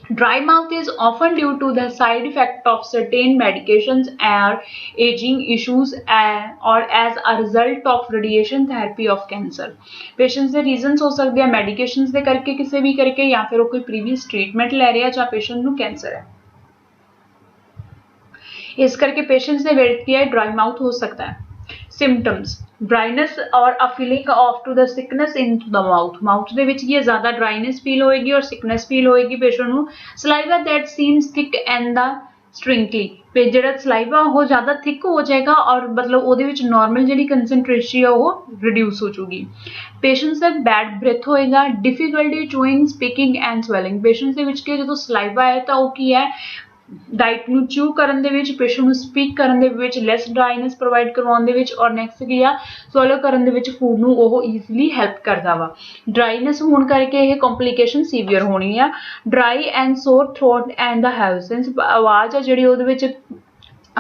Dry mouth is often due to the side effect of certain medications or aging issues or as a result of radiation therapy of cancer. Patients ਦੇ reasons ਹੋ ਸਕਦੇ ਆ medications ਦੇ ਕਰਕੇ ਕਿਸੇ ਵੀ ਕਰਕੇ ਜਾਂ ਫਿਰ ਉਹ ਕੋਈ previous treatment ਲੈ ਰਿਹਾ ਜਾਂ patient ਨੂੰ cancer ਹੈ. ਇਸ ਕਰਕੇ patients ਦੇ ਵਿੱਚ ਕੀ ਹੈ dry mouth ਹੋ ਸਕਦਾ ਹੈ. Symptoms: dryness or a feeling of to the sickness into the mouth. Mouth ਦੇ ਵਿੱਚ ਕੀ ज़्यादा dryness feel होएगी और sickness feel होएगी patient ਨੂੰ. Saliva that seems thick and the stringy. पे ਜਿਹੜਾ saliva ਉਹ ज़्यादा thick हो जाएगा और मतलब ਉਹਦੇ ਵਿੱਚ normal ਜਿਹੜੀ concentration है वो reduce हो जाएगी. Patients ਦਾ bad breath होएगा, difficulty chewing, speaking and swallowing. Patients ਦੇ ਵਿੱਚ ਕੀ ਜਦੋਂ saliva है ਤਾਂ ਉਹ ਕੀ है डाइट ਨੂੰ chew ਕਰਨ ਦੇ ਵਿੱਚ ਪੇਸ਼ੈਂਟ ਨੂੰ ਸਪੀਕ ਕਰਨ ਦੇ ਵਿੱਚ ਲੈਸ ਡਰਾਈਨੈਸ ਪ੍ਰੋਵਾਈਡ ਕਰਵਾਉਣ ਦੇ ਵਿੱਚ ਔਰ ਨੈਕਸਟ ਕੀ ਆ ਸਵੈਲੋ ਕਰਨ ਦੇ ਵਿੱਚ ਫੂਡ ਨੂੰ ਉਹ ਈਜ਼ੀਲੀ ਹੈਲਪ ਕਰਦਾ ਵਾ ਡਰਾਈਨੈਸ ਹੋਣ ਕਰਕੇ ਇਹ ਕੰਪਲਿਕੇਸ਼ਨ ਸੀਵੀਅਰ ਹੋਣੀ ਆ dry and Sor throat and ਦਾ ਹੈਵਸੈਂਸ ਆਵਾਜ਼ ਆ ਜਿਹੜੀ ਉਹਦੇ ਵਿੱਚ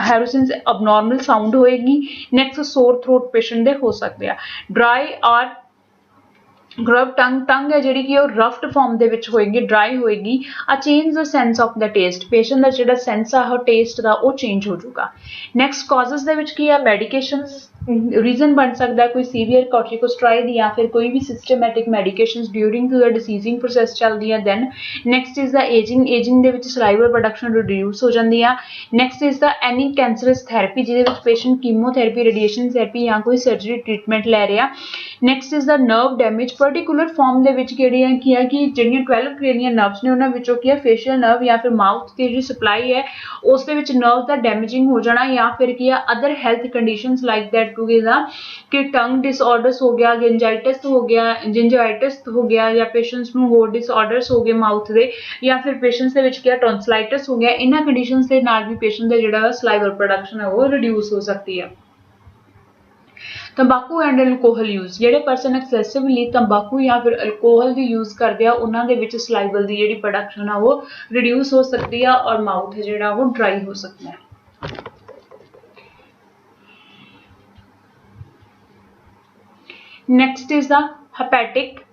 ਹੈਰੋਸਿਨਸ ਅਬਨੋਰਮਲ ਸਾਊਂਡ ਹੋਏਗੀ ਨੈਕਸਟ ਸੋਰ ਥਰੋਟ ਪੇਸ਼ੈਂਟ ਦੇ ਹੋ ਸਕਦੇ ਆ ਡਰਾਈ ਔਰ ਗਰਬ ਟੰਗ ਹੈ ਜਿਹੜੀ ਕਿ ਉਹ ਰਫਟ ਫਾਰਮ ਦੇ ਵਿੱਚ ਹੋਏਗੀ ਡਰਾਈ ਹੋਏਗੀ ਆ change the sense of the taste patient ਦਾ ਜਿਹੜਾ ਸੈਂਸ ਆ ਉਹ ਟੇਸਟ ਦਾ ਉਹ ਚੇਂਜ ਹੋ ਜਾਊਗਾ ਨੈਕਸਟ ਕਾਜ਼ਸ ਦੇ ਵਿੱਚ ਕੀ ਆ ਮੈਡੀਕੇਸ਼ਨਸ ਰੀਜ਼ਨ ਬਣ ਸਕਦਾ ਕੋਈ ਸੀਵੀਅਰ ਕੋਰਟੀਕੋਸਟਰਾਇਡ ਜਾਂ ਫਿਰ ਕੋਈ ਵੀ systematic medications during to the diseasing process ਚੱਲਦੀ ਆ then next is the ageing ਦੇ ਵਿੱਚ ਸਲਾਈਵਰ ਪ੍ਰੋਡਕਸ਼ਨ ਰਿਡਿਊਸ ਹੋ ਜਾਂਦੀ ਆ next is the any cancerous therapy ਜਿਹਦੇ ਵਿੱਚ ਪੇਸ਼ੈਂਟ ਕੀਮੋਥੈਰੇਪੀ ਰੇਡੀਏਸ਼ਨ ਥੈਰੇਪੀ ਜਾਂ ਕੋਈ ਸਰਜਰੀ ਟ੍ਰੀਟਮੈਂਟ ਲੈ ਰਿਹਾ next is the nerve damage particular form ਦੇ ਵਿੱਚ ਕਿਹੜੀਆਂ ਕੀ ਆ ਕਿ ਜਿਹੜੀਆਂ 12 ਕ੍ਰੇਨੀਅਲ ਨਰਵਸ ਨੇ ਉਹਨਾਂ ਵਿੱਚੋਂ ਕੀ ਆ ਫੇਸ਼ੀਅਲ ਨਰਵ ਜਾਂ ਫਿਰ ਮਾਊਥ ਦੀ ਜਿਹੜੀ ਸਪਲਾਈ ਹੈ ਉਸ ਦੇ ਵਿੱਚ ਨਰਵ ਦਾ ਡੈਮੇਜਿੰਗ ਹੋ ਜਾਣਾ ਜਾਂ ਫਿਰ ਕੀ ਆ other health conditions like that कि टंग डिसऑर्डर्स हो गया जिंजाइटिस हो गया या पेशेंट्स ਨੂੰ ਹੋਰ डिसऑर्डर्स हो गए माउथ ਦੇ ਜਾਂ ਫਿਰ पेशेंट्स ਦੇ ਵਿੱਚ ਕੀ ਟੌਨਸਿਲਾਈਟਿਸ ਹੋ ਗਿਆ ਇਹਨਾਂ ਕੰਡੀਸ਼ਨਸ ਦੇ ਨਾਲ ਵੀ पेशेंट ਦਾ ਜਿਹੜਾ ਸਲਾਈਵਰ ਪ੍ਰੋਡਕਸ਼ਨ ਹੈ ਉਹ ਰਿਡਿਊਸ ਹੋ ਸਕਦੀ ਹੈ ਤੰਬਾਕੂ ਐਂਡ ਅਲਕੋਹਲ ਯੂਜ਼ ਜਿਹੜੇ ਪਰਸਨ ਐਕਸੈਸਿਵਲੀ ਤੰਬਾਕੂ ਜਾਂ ਫਿਰ ਅਲਕੋਹਲ ਦੀ ਯੂਜ਼ ਕਰਦੇ ਆ ਉਹਨਾਂ ਦੇ ਵਿੱਚ ਸਲਾਈਵਲ ਦੀ ਜਿਹੜੀ ਪ੍ਰੋਡਕਸ਼ਨ ਆ ਉਹ ਰਿਡਿਊਸ ਹੋ ਸਕਦੀ ਆ ਔਰ ਮਾਊਥ ਜਿਹੜਾ ਉਹ ਡਰਾਈ ਹੋ ਸਕਦਾ ਹੈ Next is the hepatic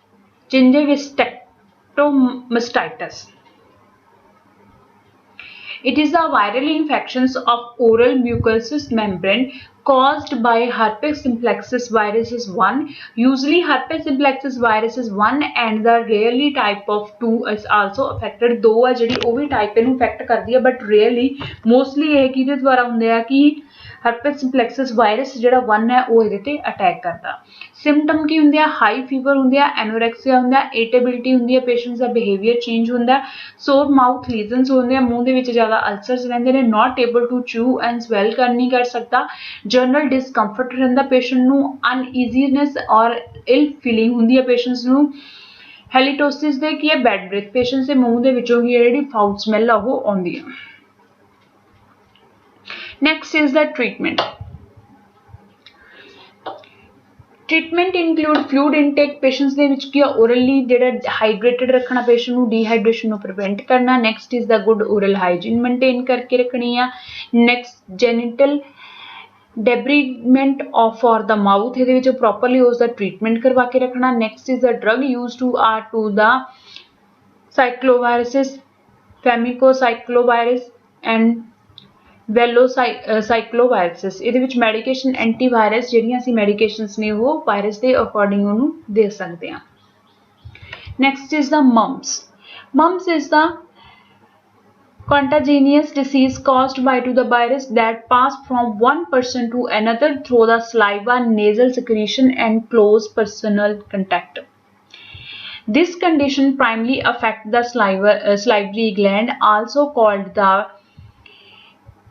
gingivitis. It is the viral infections of oral mucous membrane caused by herpes simplex virus 1. Usually herpes simplex virus 1 and the rarely type of 2 is also affected. दो है जिहड़ी ਉਹ ਵੀ type ਇਹਨੂੰ affect ਕਰਦੀ ਹੈ but rarely mostly ਇਹ ਕਿਹਦੇ ਦੁਆਰਾ ਹੁੰਦੇ ਆ ਕਿ herpes simplex virus ਜਿਹੜਾ 1 ਹੈ ਉਹ ਇਹਦੇ ਤੇ ਅਟੈਕ ਕਰਦਾ ਸਿਮਟਮ ਕੀ ਹੁੰਦੇ ਆ ਹਾਈ ਫੀਵਰ ਹੁੰਦੇ ਆ ਐਨੋਰੈਕਸੀਆ ਹੁੰਦਾ ਇਰੀਟੇਬਿਲਿਟੀ ਹੁੰਦੀ ਹੈ ਪੇਸ਼ੈਂਟਸ ਦਾ ਬਿਹੇਵੀਅਰ ਚੇਂਜ ਹੁੰਦਾ ਸੋਰ ਮਾਊਥ ਲੀਜ਼ਨਸ ਹੁੰਦੇ ਆ ਮੂੰਹ ਦੇ ਵਿੱਚ ਜ਼ਿਆਦਾ ਅਲਸਰਸ ਰਹਿੰਦੇ ਨੇ ਨਾਟ ਏਬਲ ਟੂ ਚੂ ਐਂਡ ਸਵੈਲ ਕਰ ਨਹੀਂ ਕਰ ਸਕਦਾ ਜਨਰਲ ਡਿਸਕੰਫਰਟ ਰਹਿੰਦਾ ਪੇਸ਼ੈਂਟ ਨੂੰ ਅਨਈਜ਼ੀਨੈਸ ਔਰ ਇਲ ਫੀਲਿੰਗ ਹੁੰਦੀ ਹੈ ਪੇਸ਼ੈਂਟਸ ਨੂੰ ਹੈਲੀਟੋਸਿਸ ਦੇ ਕੀ ਹੈ ਬੈਡ ਬ੍ਰੈਥ ਪੇਸ਼ੈਂਟਸ ਦੇ ਮੂੰਹ ਦੇ ਵਿੱਚੋਂ ਹੀ ਜਿਹੜੀ ਫਾਊਲ ਸਮੈਲ ਆ ਉਹ ਆਉਂਦੀ ਹੈ Next is the treatment. Treatment include fluid intake patients ਦੇ ਵਿੱਚ ਕੀ ਆ orally ਜਿਹੜਾ hydrated ਰੱਖਣਾ patient ਨੂੰ dehydration ਨੂੰ prevent ਕਰਨਾ next is the good oral hygiene maintain ਕਰਕੇ ਰੱਖਣੀ ਆ next genital debridement of for the mouth ਇਹਦੇ ਵਿੱਚ properly ਉਸ ਦਾ treatment ਕਰਵਾ ਕੇ ਰੱਖਣਾ next is the drug used to the cycloviruses famiclocyclovirus and ਵੈਲੋਸਾਈਕਲੋਵਾਇਰਸਿਸ ਇਹਦੇ ਵਿੱਚ ਮੈਡੀਕੇਸ਼ਨ ਐਂਟੀਵਾਇਰਸ ਜਿਹੜੀਆਂ ਅਸੀਂ ਮੈਡੀਕੇਸ਼ਨਸ ਨੇ ਉਹ ਵਾਇਰਸ ਦੇ ਅਕੋਰਡਿੰਗ ਉਹਨੂੰ ਦੇ ਸਕਦੇ ਹਾਂ next is the mums is the contagious disease caused by to the virus that pass from one person to another through the saliva nasal secretion and close personal contact this condition primarily affects the salivary gland also called the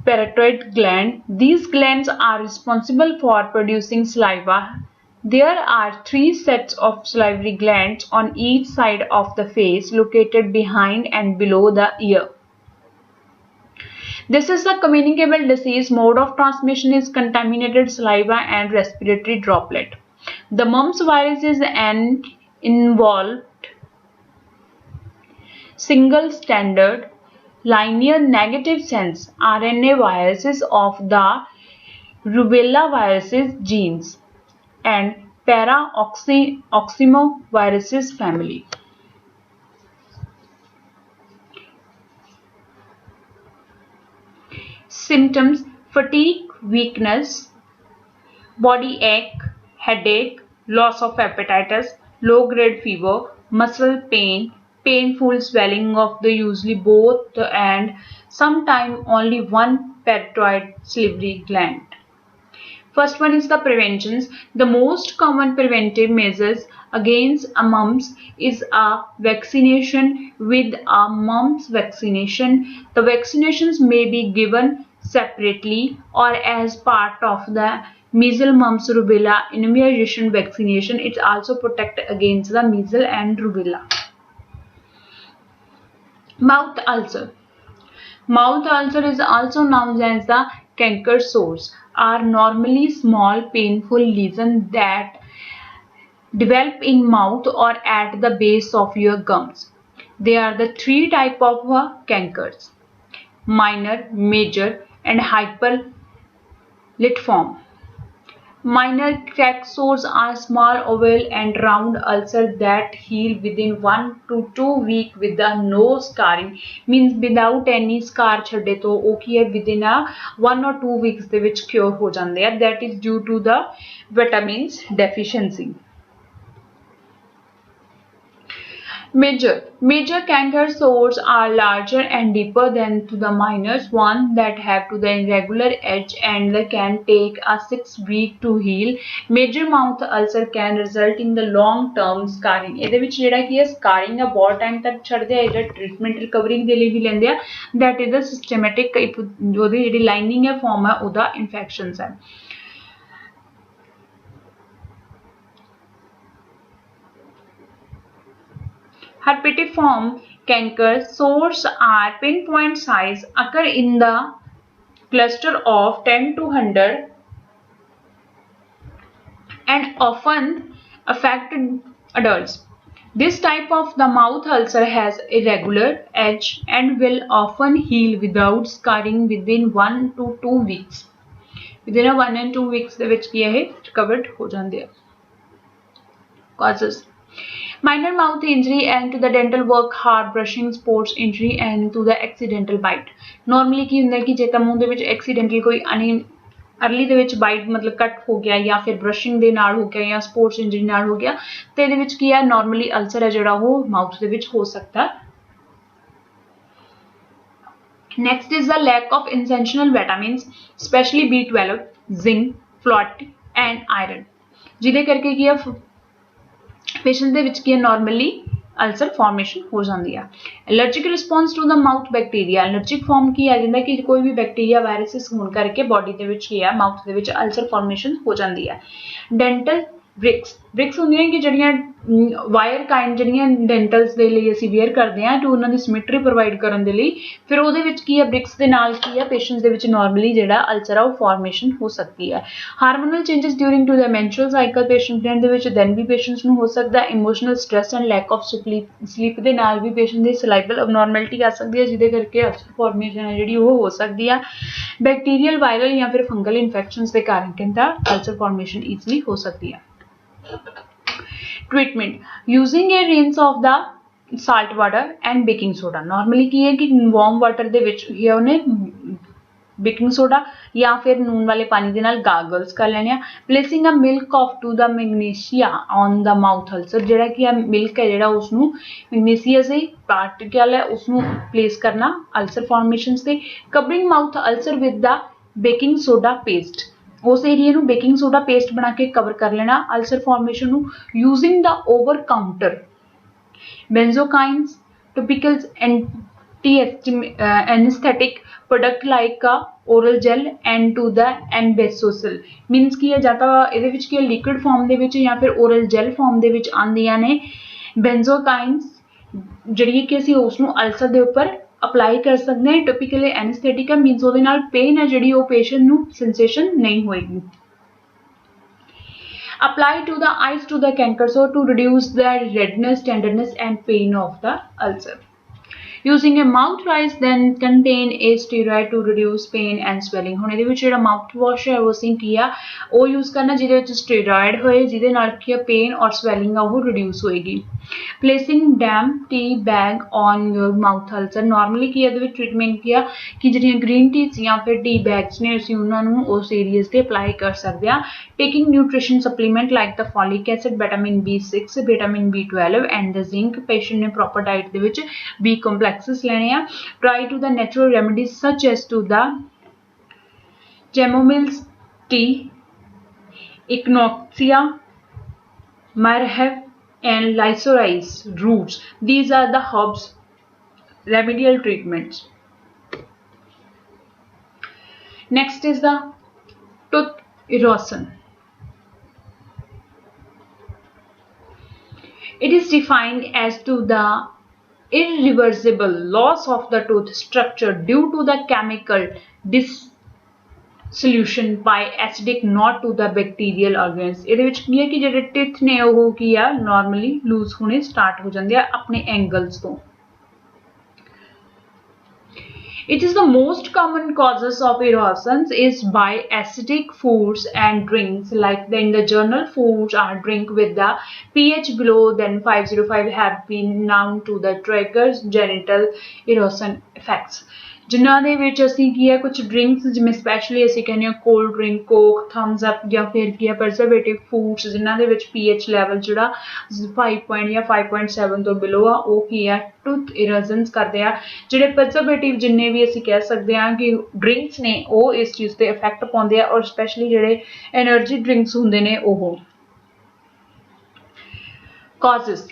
parotid gland. These glands are responsible for producing saliva. There are 3 sets of salivary glands on each side of the face located behind and below the ear. This is the communicable disease. Mode of transmission is contaminated saliva and respiratory droplet. The mumps virus is an involved single standard linear negative sense RNA viruses of the rubella viruses genes and paraoxymoviruses family. Symptoms: fatigue, weakness, body ache, headache, loss of appetite, low-grade fever, muscle pain, painful swelling of the usually both and sometimes only one parotid salivary gland. First one is the preventions. The most common preventive measures against mumps is a vaccination with a mumps vaccination. The vaccinations may be given separately or as part of the measles, mumps, rubella immunization vaccination. It also protects against the measles and rubella. Mouth ulcer. Mouth ulcer is also known as the canker sores, are normally small painful lesions that develop in mouth or at the base of your gums. There are the three types of cankers: minor, major and hyperlitiform. Minor crack sores are small oval and round ulcers that heal within 1 to 2 weeks with no scarring. Means without any scar ਛੱਡੇ ਤੋਂ ਉਹ ਕੀ ਹੈ within 1 or 2 weeks ਦੇ ਵਿੱਚ cure ਹੋ ਜਾਂਦੇ ਆ. That is due to the vitamins deficiency. Major canker sores are larger and deeper than to the minor one that have to the irregular edge and can take a 6 weeks to heal. Major mouth ulcer can result in the long term scarring. ਇਹਦੇ ਵਿੱਚ ਜਿਹੜਾ ਕੀ ਹੈ scarring ਆ ਬਹੁਤ time ਤੱਕ ਛੱਡਦੇ ਆ. ਇਹਦਾ treatment recovery ਦੇ ਲਈ ਵੀ ਲੈਂਦੇ ਆ. That is the systematic ਉਹਦੀ ਜਿਹੜੀ lining ਹੈ form ਹੈ ਉਹਦਾ infections ਹੈ. Herpetiform canker sores are pinpoint size, occur in the cluster of 10 to 100 and often affect adults. This type of the mouth ulcer has irregular edge and will often heal without scarring within 1 to 2 weeks. Within 1 and 2 weeks ਦੇ ਵਿੱਚ ਕੀ ਹੈ recovered ਹੋ ਜਾਂਦੇ ਆ. Causes: minor mouth injury and to the dental work, hard brushing, sports injury and to the accidental bite. Normally ਕੀ ਹੁੰਦਾ ਕਿ ਜੇ ਤਾਂ ਮੂੰਹ ਦੇ ਵਿੱਚ accidental ਕੋਈ अर्ली ਦੇ ਵਿੱਚ ਬਾਈਟ ਮਤਲਬ ਕੱਟ ਹੋ ਗਿਆ ਜਾਂ ਫਿਰ ਬ੍ਰਸ਼ਿੰਗ ਦੇ ਨਾਲ ਹੋ ਗਿਆ ਜਾਂ ਸਪੋਰਟਸ ਇੰਜਰੀ ਨਾਲ ਹੋ ਗਿਆ ਤੇ ਇਹਦੇ ਵਿੱਚ ਕੀ ਹੈ ਨਾਰਮਲੀ ਅਲਸਰ ਹੈ ਜਿਹੜਾ ਉਹ ਮਾਊਥ ਦੇ ਵਿੱਚ ਹੋ ਸਕਦਾ. Next is the lack of essential vitamins, especially B12, zinc, folate and iron. ਜਿਹਦੇ ਕਰਕੇ ਕੀ ਹੈ पेशेंट ਦੇ ਵਿੱਚ ਕੀ ਹੈ ਨਾਰਮਲੀ ਅਲਸਰ ਫਾਰਮੇਸ਼ਨ ਹੋ ਜਾਂਦੀ ਆ. Allergic response to the mouth bacteria. Allergic form ਕੀ ਆ ਜਾਂਦਾ ਕਿ ਕੋਈ ਵੀ ਬੈਕਟੀਰੀਆ ਵਾਇਰਸਿਸ ਹੋਣ ਕਰਕੇ ਬਾਡੀ ਦੇ ਵਿੱਚ ਕੀ ਆ ਮਾਊਥ ਦੇ ਵਿੱਚ ਅਲਸਰ ਫਾਰਮੇਸ਼ਨ ਹੋ ਜਾਂਦੀ ਆ. ਡੈਂਟਲ ਬ੍ਰਿਕਸ ਹੁੰਦੀਆਂ ਕਿ ਜਿਹੜੀਆਂ ਵਾਇਰ ਕਾਈਂਡ ਜਿਹੜੀਆਂ ਡੈਂਟਲਸ ਦੇ ਲਈ ਅਸੀਂ ਵੇਅਰ ਕਰਦੇ ਹਾਂ ਤੇ ਉਹਨਾਂ ਦੀ ਸਿਮੈਟਰੀ ਪ੍ਰੋਵਾਈਡ ਕਰਨ ਦੇ ਲਈ ਫਿਰ ਉਹਦੇ ਵਿੱਚ ਕੀ ਹੈ ਬ੍ਰਿਕਸ ਦੇ ਨਾਲ ਕੀ ਹੈ ਪੇਸ਼ੈਂਟਸ ਦੇ ਵਿੱਚ ਨਾਰਮਲੀ ਜਿਹੜਾ ਅਲਸਰ ਆ ਉਹ ਫਾਰਮੇਸ਼ਨ ਹੋ ਸਕਦੀ ਹੈ. Hormonal changes during to the menstrual cycle patient ਦੇ ਵਿੱਚ ਦੈਨ ਵੀ ਪੇਸ਼ੈਂਟਸ ਨੂੰ ਹੋ ਸਕਦਾ. Emotional stress and lack of sleep ਦੇ ਨਾਲ ਵੀ ਪੇਸ਼ੈਂਟ ਦੀ ਸਲਾਈਵਲ ਅਬਨੋਰਮੈਲਿਟੀ ਆ ਸਕਦੀ ਹੈ ਜਿਹਦੇ ਕਰਕੇ ਅਲਸਰ ਫਾਰਮੇਸ਼ਨ ਹੈ ਜਿਹੜੀ ਉਹ ਹੋ ਸਕਦੀ ਆ. ਬੈਕਟੀਰੀਅਲ ਵਾਇਰਲ ਜਾਂ ਫਿਰ ਫੰਗਲ ਇਨਫੈਕਸ਼ਨਸ ਦੇ ਕਾਰਨ ਕਹਿੰਦਾ ਅਲਸਰ ਫਾਰਮੇਸ਼ਨ ਈਜ਼ਲੀ ਹੋ ਸਕਦੀ ਹੈ. Treatment: using a rinse of the salt water and baking soda. Normally ਕੀ ਹੈ ਕਿ warm water ਦੇ ਵਿੱਚ ਹੀ ਉਹਨੇ baking soda ਜਾਂ ਫਿਰ ਨੂਨ ਵਾਲੇ ਪਾਣੀ ਦੇ ਨਾਲ gargles ਕਰ ਲੈਣੇ ਆ. Placing a milk of to the magnesia on the mouth ulcer. ਜਿਹੜਾ ਕਿ ਆ milk ਹੈ ਜਿਹੜਾ ਉਸਨੂੰ magnesia से particle ਹੈ ਉਸਨੂੰ place ਕਰਨਾ ulcer formations ਤੇ. Covering mouth ulcer with the baking soda paste. उस एरिया ਨੂੰ बेकिंग सोडा पेस्ट बना के कवर कर लेना अल्सर फॉर्मेशन ਨੂੰ using the over counter benzocaines topicals anti anesthetic product like oral gel and to the enbesosal means ਕੀ ਹੈ ਜਾਂ ਤਾਂ ਇਹਦੇ ਵਿੱਚ ਕੀ ਲਿਕੁਇਡ ਫਾਰਮ ਦੇ ਵਿੱਚ ਜਾਂ ਫਿਰ oral gel ਫਾਰਮ ਦੇ ਵਿੱਚ ਆਉਂਦੀਆਂ ਨੇ. benzocaines ਜਿਹੜੀ ਕਿ ਅਸੀਂ ਉਸ ਨੂੰ ਅਲਸਰ ਦੇ ਉੱਪਰ ਅਪਲਾਈ ਕਰ ਸਕਦੇ ਹਾਂ. ਟੋਪੀਕਲੀ ਐਨਸਥੈਟਿਕ ਹੈ ਮੀਨਸ ਉਹਦੇ ਨਾਲ ਪੇਨ ਹੈ ਜਿਹੜੀ ਉਹ ਪੇਸ਼ੈਂਟ ਨੂੰ ਸੈਂਸੇਸ਼ਨ ਨਹੀਂ ਹੋਏਗੀ. Apply to the eyes to the canker sore to reduce the redness, tenderness and pain of the ulcer. using a mouthwash then contain a steroid to reduce pain and swelling। ਹੁਣ ਇਹਦੇ ਵਿੱਚ ਜਿਹੜਾ mouth wash ਹੈ ਉਹ ਅਸੀਂ ਕੀ ਆ ਉਹ use ਕਰਨਾ ਜਿਹਦੇ ਵਿੱਚ ਸਟੀਰੋਇਡ ਹੋਏ ਜਿਹਦੇ ਨਾਲ ਕੀ ਪੇਨ ਔਰ ਸਵੈਲਿੰਗ ਆ ਉਹ ਰਿਡਿਊਸ ਹੋਏਗੀ। placing damp tea bag on your mouth ulcer normally ਕੀ ਇਹਦੇ ਵਿੱਚ ਟ੍ਰੀਟਮੈਂਟ ਕੀ ਆ ਕਿ ਜਿਹੜੀਆਂ ਗ੍ਰੀਨ ਟੀਜ਼ ਜਾਂ ਫਿਰ ਟੀ ਬੈਗਸ ਨੇ ਅਸੀਂ ਉਹਨਾਂ ਨੂੰ ਉਸ ਏਰੀਆਜ਼ ਤੇ ਅਪਲਾਈ ਕਰ ਸਕਦੇ ਹਾਂ। taking nutrition supplement like the folic acid, vitamin B6, vitamin B12 and the zinc। patient ਨੇ proper diet ਦੇ ਵਿੱਚ B complexes ਲੈਣੇ ਆ। try to the natural remedies such as to the chamomile tea, echinacea, marhav and lysoris roots। these are the herbs remedial treatments। next is the tooth erosion। it is defined as to the irreversible loss of the tooth structure due to the chemical dissolution by acidic not to the bacterial organs। ਇਹਦੇ ਵਿੱਚ ਕੀ ਹੈ ਕਿ ਜਿਹੜੇ ਟਿਥ ਨੇ ਉਹ ਕੀ ਆ normally loose ਹੋਣੇ start ਹੋ ਜਾਂਦੇ ਆ ਆਪਣੇ ਐਂਗਲਸ ਤੋਂ। It is the most common causes of erosions is by acidic foods and drinks like in the journal foods are drink with the pH below than 505 have been known to the triggers genital erosion effects। ਜਿਨ੍ਹਾਂ ਦੇ ਵਿੱਚ ਅਸੀਂ ਕੀ ਹੈ ਕੁਝ drinks ਜਿਵੇਂ specially ਅਸੀਂ ਕਹਿੰਦੇ ਹਾਂ cold drink Coke Thums up ਜਾਂ ਫਿਰ ਕੀ ਹੈ ਪ੍ਰਜ਼ਰਵੇਟਿਵ ਫੂਡਸ ਜਿਨ੍ਹਾਂ ਦੇ ਵਿੱਚ pH ਲੈਵਲ ਜਿਹੜਾ 5 ਜਾਂ 5.7 ਤੋਂ ਬਿਲੋ ਆ ਉਹ ਕੀ ਆ ਟੂਥ ਇਰੋਜ਼ਨਸ ਕਰਦੇ ਆ। ਜਿਹੜੇ ਪ੍ਰਜ਼ਰਵੇਟਿਵ ਜਿੰਨੇ ਵੀ ਅਸੀਂ ਕਹਿ ਸਕਦੇ ਹਾਂ ਕਿ ਡਰਿੰਕਸ ਨੇ ਉਹ ਇਸ ਚੀਜ਼ ਤੇ ਇਫੈਕਟ ਪਾਉਂਦੇ ਆ ਔਰ ਸਪੈਸ਼ਲੀ ਜਿਹੜੇ ਐਨਰਜੀ ਡਰਿੰਕਸ ਹੁੰਦੇ ਨੇ ਉਹ। Causes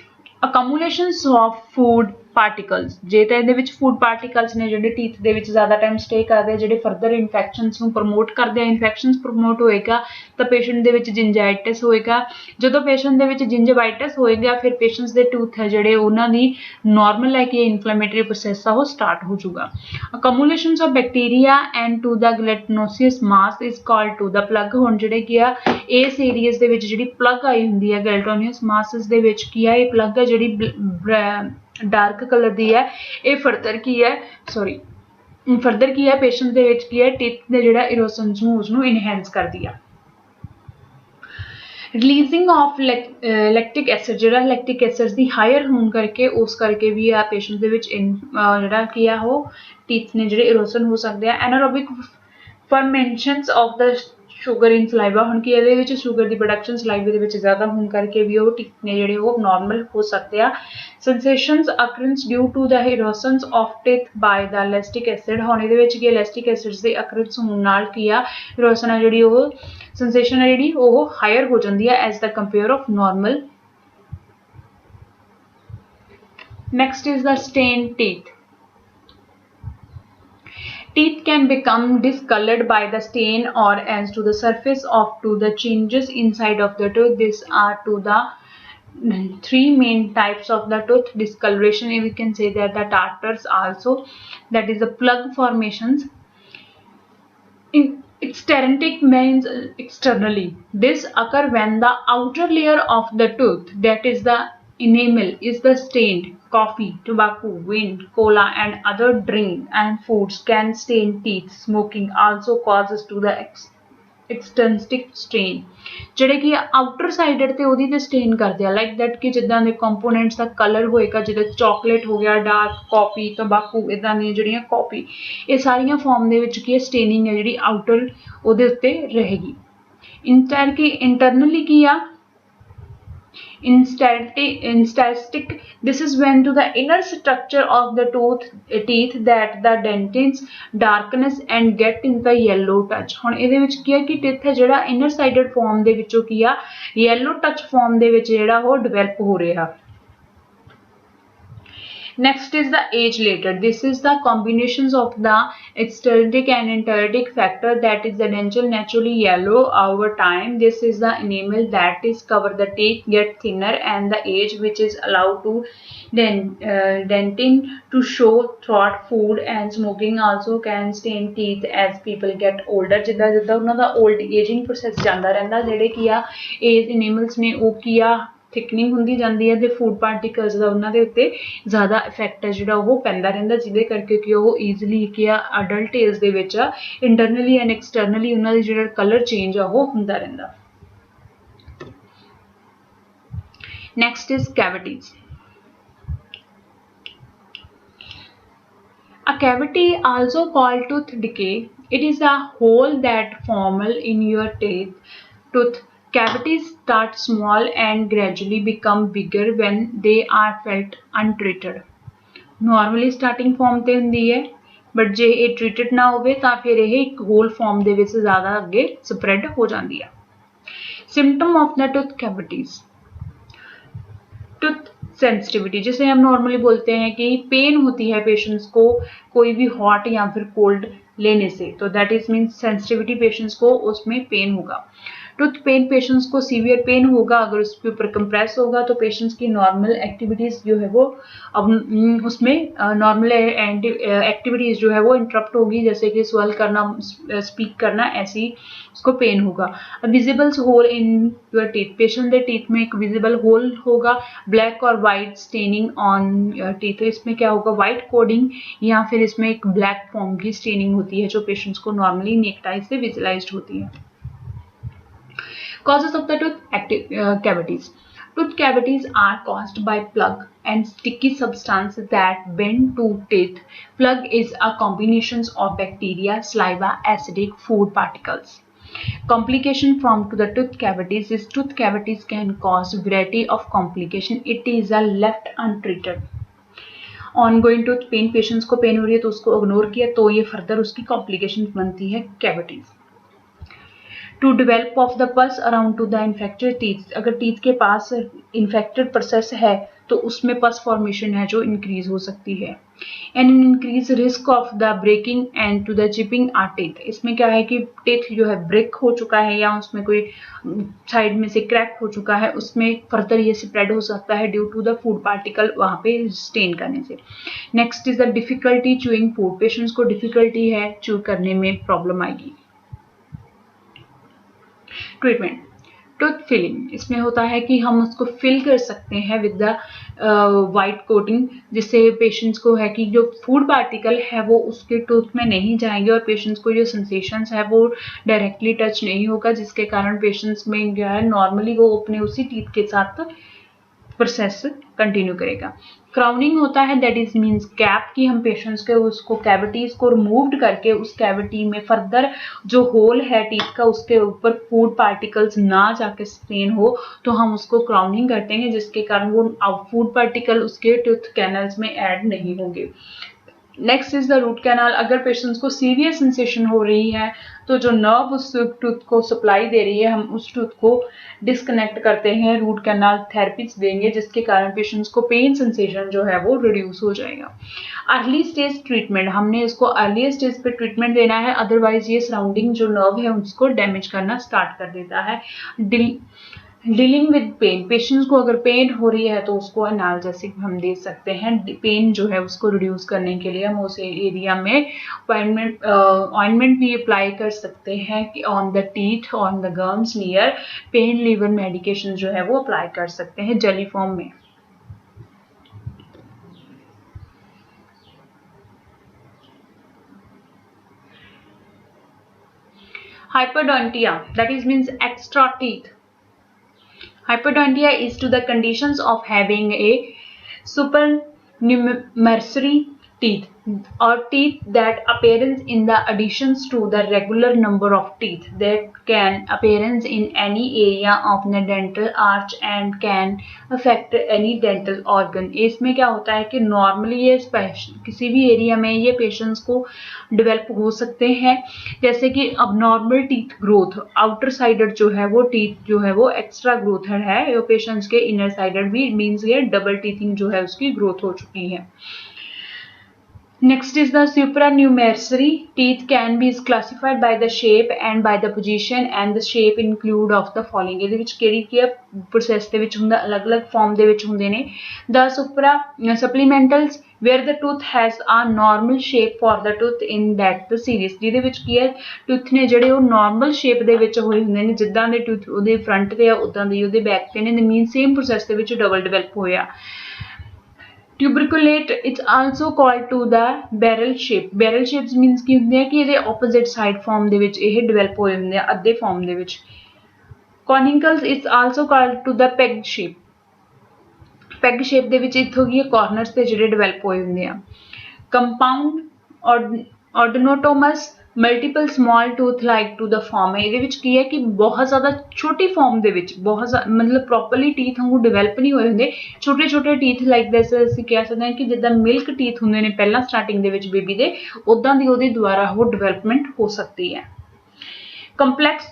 accumulations of food particles ਜੇ ਤਾਂ ਇਹਦੇ ਵਿੱਚ ਫੂਡ ਪਾਰਟੀਕਲਸ ਨੇ ਜਿਹੜੇ ਟੀਥ ਦੇ ਵਿੱਚ ਜ਼ਿਆਦਾ ਟਾਈਮ ਸਟੇ ਕਰਦੇ ਆ ਜਿਹੜੇ ਫਰਦਰ ਇਨਫੈਕਸ਼ਨਸ ਨੂੰ ਪ੍ਰਮੋਟ ਕਰਦੇ ਆ। ਇਨਫੈਕਸ਼ਨਸ ਪ੍ਰਮੋਟ ਹੋਏਗਾ ਤਾਂ ਪੇਸ਼ੈਂਟ ਦੇ ਵਿੱਚ ਜਿੰਜਾਈਟਿਸ ਹੋਏਗਾ। ਜਦੋਂ ਪੇਸ਼ੈਂਟ ਦੇ ਵਿੱਚ ਜਿੰਜਵਾਈਟਿਸ ਹੋਏਗਾ ਫਿਰ ਪੇਸ਼ੈਂਟਸ ਦੇ ਟੂਥ ਹੈ ਜਿਹੜੇ ਉਹਨਾਂ ਦੀ ਨਾਰਮਲ ਹੈ ਕਿ ਇਨਫਲੇਮੇਟਰੀ ਪ੍ਰੋਸੈਸ ਆ ਉਹ ਸਟਾਰਟ ਹੋ ਜਾਊਗਾ। accumulations of bacteria and to the gelatinous mass is called to the plug। ਹੁਣ ਜਿਹੜੇ ਕੀ ਆ ਇਸ ਏਰੀਆਜ਼ ਦੇ ਵਿੱਚ ਜਿਹੜੀ ਪਲਗ ਆਈ ਹੁੰਦੀ ਹੈ ਗੈਲਟੋਨੀਅਸ ਮਾਸਸ ਦੇ ਵਿੱਚ ਕੀ ਆ ਇਹ ਪਲਗ ਹੈ ਜਿਹੜੀ ਡਾਰਕ ਕਲਰ ਦੀ ਹੈ ਇਹ ਫਰਦਰ ਕੀ ਹੈ ਫਰਦਰ ਕੀ ਹੈ ਪੇਸ਼ੈਂਟ ਦੇ ਵਿੱਚ ਕੀ ਹੈ ਟੀਥ ਦੇ ਜਿਹੜਾ ਇਰੋਜ਼ਨਸ ਨੂੰ ਉਸਨੂੰ ਇਨਹੈਂਸ ਕਰਦੀ ਆ। ਰਿਲੀਜ਼ਿੰਗ ਆਫ ਲੈਕਟਿਕ ਐਸਿਡ ਜਿਹੜਾ ਲੈਕਟਿਕ ਐਸਿਡ ਦੀ ਹਾਇਰ ਹੋਣ ਕਰਕੇ ਉਸ ਕਰਕੇ ਵੀ ਆ ਪੇਸ਼ੈਂਟ ਦੇ ਵਿੱਚ ਜਿਹੜਾ ਕੀ ਆ ਉਹ ਟੀਥ ਨੇ ਜਿਹੜੇ ਇਰੋਜ਼ਨ ਹੋ ਸਕਦੇ ਆ। ਐਨਾਰੋਬਿਕ ਫਰਮੈਂਟੇਸ਼ਨਸ of the sugar in saliva ਹੁਣ ਕੀ ਇਹਦੇ ਵਿੱਚ ਸ਼ੂਗਰ ਦੀ ਪ੍ਰੋਡਕਸ਼ਨ ਸਲਾਈਵਾ ਦੇ ਵਿੱਚ ਜ਼ਿਆਦਾ ਹੋਣ ਕਰਕੇ ਵੀ ਉਹ ਟੀਥ ਨੇ ਜਿਹੜੇ ਉਹ ਨਾਰਮਲ ਹੋ ਸਕਦੇ ਆ। Sensations occurrence due to the erosions of teeth by the lactic acid ਹੁਣ ਇਹਦੇ ਵਿੱਚ ਕੀ ਲੈਸਟਿਕ ਐਸਿਡਸ ਦੇ ਅਕਰੈਂਸ ਹੋਣ ਨਾਲ ਕੀ ਆ ਇਰੋਜ਼ਨ ਆ ਜਿਹੜੀ ਉਹ ਸੈਂਸੇਸ਼ਨ ਆ ਜਿਹੜੀ ਉਹ ਹਾਇਰ ਹੋ ਜਾਂਦੀ ਆ as the compare of normal. Next is the stain teeth. Teeth can become discolored by the stain or as to the surface of to the changes inside of the tooth। These are to the three main types of the tooth discoloration। We can say that the tartars also, that is the plug formations। Extrinsic means externally. This occur when the outer layer of the tooth, that is the enamel, is the stained। Coffee, tobacco, wind, cola and other drink and foods can stain teeth। Smoking also causes to the extrinsic stain। ਜਿਹੜੇ ਕਿ outer sided ਤੇ ਉਹਦੀ ਤੇ stain ਕਰਦੇ ਆ like that ਕਿ ਜਿੱਦਾਂ ਦੇ ਕੰਪੋਨੈਂਟਸ ਦਾ ਕਲਰ ਹੋਏਗਾ ਜਿੱਦਾਂ ਚਾਕਲੇਟ ਹੋ ਗਿਆ ਡਾਰਕ ਕਾਫੀ ਤੰਬਾਕੂ ਇੱਦਾਂ ਦੀਆਂ ਜਿਹੜੀਆਂ ਕਾਫੀ ਇਹ ਸਾਰੀਆਂ ਫਾਰਮ ਦੇ ਵਿੱਚ ਕੀ ਸਟੇਨਿੰਗ ਹੈ ਜਿਹੜੀ ਆਊਟਰ ਉਹਦੇ ਉੱਤੇ ਰਹੇਗੀ। ਇੰਟਰਨਲੀ ਕੀ ਆ Instatic, this is when to the inner structure of the teeth that the dentines darkness and get in the yellow touch। ਹੁਣ ਇਹਦੇ ਵਿੱਚ ਕੀ ਹੈ ਕਿ ਟਿਥ ਹੈ ਜਿਹੜਾ ਇਨਰ ਸਾਈਡਡ ਫਾਰਮ ਦੇ ਵਿੱਚੋਂ ਕੀ ਆ yellow touch ਫਾਰਮ ਦੇ ਵਿੱਚ ਜਿਹੜਾ ਉਹ ਡਿਵੈਲਪ ਹੋ ਰਿਹਾ। Next is the age later. This is the combinations of the extrinsic and intrinsic factor that is the dental naturally yellow over time. This is the enamel that is cover the teeth get thinner and the age which is allowed to dentin to show throughout food and smoking also can stain teeth as people get older। ਜਿੱਦਾਂ ਜਿੱਦਾਂ ਉਹਨਾਂ ਦਾ old aging process ਜਾਂਦਾ ਰਹਿੰਦਾ ਜਿਹੜੇ ਕੀ ਆ age enamels ਨੇ ਉਹ ਕੀ ਆ थिकनिंग ਹੁੰਦੀ ਜਾਂਦੀ ਹੈ ਤੇ ਫੂਡ ਪਾਰਟੀਕਲਸ ਦਾ ਉਹਨਾਂ ਦੇ ਉੱਤੇ ਜ਼ਿਆਦਾ ਇਫੈਕਟ ਹੈ ਜਿਹੜਾ ਉਹ ਪੈਂਦਾ ਰਹਿੰਦਾ, ਜਿਹਦੇ ਕਰਕੇ ਕਿ ਉਹ ਈਜ਼ੀਲੀ ਕਿ ਆ ਅਡਲਟ ਏਜ ਦੇ ਵਿੱਚ ਆ ਇੰਟਰਨਲੀ ਐਂਡ ਐਕਸਟਰਨਲੀ ਉਹਨਾਂ ਦੀ ਜਿਹੜਾ ਕਲਰ ਚੇਂਜ ਆ ਉਹ ਹੁੰਦਾ ਰਹਿੰਦਾ। Next is cavities. A cavity, also called tooth decay, it is a hole that forms in your tooth. Cavities start small and gradually become bigger when they are felt untreated. Normally starting form ਤੇ ਹੁੰਦੀ ਹੈ, but ਜੇ ਇਹ treated ਨਾ ਹੋਵੇ ਤਾਂ ਫਿਰ ਇਹ ਇੱਕ whole form ਦੇ ਵਿੱਚ ਜ਼ਿਆਦਾ ਅੱਗੇ spread ਹੋ ਜਾਂਦੀ ਹੈ। Symptom of the tooth cavities. Tooth sensitivity, जिसे हम नॉर्मली बोलते हैं कि पेन होती है पेशेंट्स को कोई भी हॉट या फिर कोल्ड लेने से, तो that is means sensitivity patients को उसमें पेन होगा। टूथ पेन पेशेंट्स को सीवियर पेन होगा, अगर उसके ऊपर कंप्रेस होगा तो पेशेंट्स की नॉर्मल एक्टिविटीज जो है वो अब उसमें नॉर्मल एक्टिविटीज जो है वो इंटरप्ट होगी, जैसे कि स्वेल करना, स्पीक करना, ऐसी उसको पेन होगा। Visible hole in your teeth, patient के टीथ में एक विजिबल होल होगा। ब्लैक और वाइट स्टेनिंग ऑन टीथ, इसमें क्या होगा, वाइट कोडिंग या फिर इसमें एक ब्लैक फॉर्म की स्टेनिंग होती है जो पेशेंट्स को नॉर्मली नेक्ट आई से विजुअलाइज्ड होती है। Causes of the tooth cavities. Tooth cavities are caused by plug and sticky substance that bend to teeth. Plug is a combination of bacteria, saliva, acidic food particles. Complication from the tooth cavities is tooth cavities can cause variety of complication. It is a left untreated. Ongoing tooth pain, patients को pen हो रही है तो उसको ignore किया तो ये further उसकी कॉम्प्लिकेशन बनती है cavities. To develop of the pus around to the infected teeth, अगर टीथ के पास इन्फेक्टेड प्रोसेस है तो उसमें पस फॉर्मेशन है जो इंक्रीज हो सकती है। And increase risk of the breaking and to the chipping or teeth, इसमें क्या है कि टीथ जो है ब्रेक हो चुका है या उसमें कोई साइड में से क्रैक हो चुका है, उसमें फर्दर ये स्प्रेड हो सकता है due to the food particle वहाँ पे स्टेन करने से। Next is the difficulty chewing food, patients को डिफिकल्टी है च्यू करने में प्रॉब्लम आएगी। ट्रीटमेंट, टूथ फिलिंग, इसमें होता है कि हम उसको फिल कर सकते हैं विद द वाइट कोटिंग, जिससे पेशेंट्स को है कि जो फूड पार्टिकल है वो उसके टूथ में नहीं जाएंगे और पेशेंट्स को जो सेंसेशंस है वो डायरेक्टली टच नहीं होगा, जिसके कारण पेशेंट्स में जो है नॉर्मली वो अपने उसी टीथ के साथ प्रोसेस कंटिन्यू करेगा। क्राउनिंग होता है, दैट इज मीन्स कैप, कि हम पेशेंट्स के उसको कैविटीज को रिमूव्ड करके उस कैविटी में फर्दर जो होल है टीथ का उसके ऊपर फूड पार्टिकल्स ना जाके स्टेन हो तो हम उसको क्राउनिंग करते हैं, जिसके कारण वो फूड पार्टिकल उसके टूथ कैनल्स में ऐड नहीं होंगे। Next is the root canal, अगर पेशेंट्स को सीवियर सेंसेशन हो रही है तो जो नर्व उस टूथ को सप्लाई दे रही है हम उस टूथ को डिस्कनेक्ट करते हैं, रूट कैनाल थेरेपीज देंगे, जिसके कारण पेशेंट्स को पेन सेंसेशन जो है वो रिड्यूस हो जाएगा। अर्ली स्टेज ट्रीटमेंट, हमने इसको अर्ली स्टेज पे ट्रीटमेंट देना है, अदरवाइज ये सराउंडिंग जो नर्व है उसको डैमेज करना स्टार्ट कर देता है। डीलिंग विद पेन, पेशेंट्स को अगर पेन हो रही है तो उसको एनाल्जेसिक हम दे सकते हैं, पेन जो है उसको रिड्यूस करने के लिए हम उस एरिया में ऑइंटमेंट भी अप्लाई कर सकते हैं कि on the teeth, on the gums near, pain reliever medication जो है वो अप्लाई कर सकते हैं जेली फॉर्म में। Hypodontia, that is means extra teeth. Hypodontia is to the conditions of having a supernumerary teeth or teeth that appearance in the additions to the regular number of teeth that can appearance in any area of the dental arch and can affect any dental organ। इसमें क्या होता है कि normally ये किसी भी area में ये पेशेंट्स को डेवलप हो सकते हैं, जैसे कि अब normal teeth growth, outer sided जो है वो टीथ जो है वो एक्स्ट्रा ग्रोथ है, ये पेशेंट्स के इनर साइडेड भी मीन्स ये डबल टीथिंग जो है उसकी ग्रोथ हो चुकी है। Next is the supernumerary teeth can be classified by the shape and by the position and the shape include of the following ਇਹਦੇ ਵਿੱਚ ਕਿਹੜੀ ਕੀ ਹੈ ਪ੍ਰੋਸੈਸ ਦੇ ਵਿੱਚ ਹੁੰਦਾ ਅਲੱਗ-ਅਲੱਗ ਫਾਰਮ ਦੇ ਵਿੱਚ ਹੁੰਦੇ ਨੇ the supplementals where the tooth has a normal shape for the tooth in that the series ਜਿਹਦੇ ਵਿੱਚ ਕੀ ਹੈ ਟੂਥ ਨੇ ਜਿਹੜੇ ਉਹ ਨਾਰਮਲ ਸ਼ੇਪ ਦੇ ਵਿੱਚ ਹੋਏ ਹੁੰਦੇ ਨੇ ਜਿੱਦਾਂ ਦੇ ਟੂਥ ਉਹਦੇ ਫਰੰਟ ਤੇ ਆ ਉਦਾਂ ਦੇ ਉਹਦੇ ਬੈਕ ਤੇ ਨੇ ਮੀਨ ਸੇਮ ਪ੍ਰੋਸੈਸ ਦੇ ਵਿੱਚ ਡਬਲ ਡਿਵੈਲਪ ਹੋਇਆ Tuberculate it's also called to the barrel shape. Barrel shapes means ਕੀ ਹੁੰਦੇ ਆ ਕਿ ਇਹਦੇ opposite side form ਦੇ ਵਿੱਚ ਇਹ develop ਹੋਏ ਹੁੰਦੇ ਆ ਅੱਧੇ form ਦੇ ਵਿੱਚ. Conicals it's also called to the pegged shape. Pegged shape ਦੇ ਵਿੱਚ ਇੱਥੋਂ ਕੀ corners ਤੇ ਜਿਹੜੇ develop ਹੋਏ ਹੁੰਦੇ ਆ. Compound odontomas multiple small tooth like to the form ਹੈ ਇਹਦੇ ਵਿੱਚ ਕੀ ਹੈ ਕਿ ਬਹੁਤ ਜ਼ਿਆਦਾ ਛੋਟੀ ਫਾਰਮ ਦੇ ਵਿੱਚ ਬਹੁਤ ਮਤਲਬ ਪ੍ਰੋਪਰਲੀ ਟੀਥ ਵਾਂਗੂ ਡਿਵੈਲਪ ਨਹੀਂ ਹੋਏ ਹੁੰਦੇ ਛੋਟੇ ਛੋਟੇ ਟੀਥ ਲਾਈਕ ਦਿਸ ਅਸੀਂ ਕਹਿ ਸਕਦੇ ਹਾਂ ਕਿ ਜਿੱਦਾਂ ਮਿਲਕ ਟੀਥ ਹੁੰਦੇ ਨੇ ਪਹਿਲਾਂ ਸਟਾਰਟਿੰਗ ਦੇ ਵਿੱਚ ਬੇਬੀ ਦੇ ਉਦਾਂ ਦੀ ਉਹਦੇ ਦੁਆਰਾ ਉਹ ਡਿਵੈਲਪਮੈਂਟ ਹੋ ਸਕਦੀ ਹੈ complex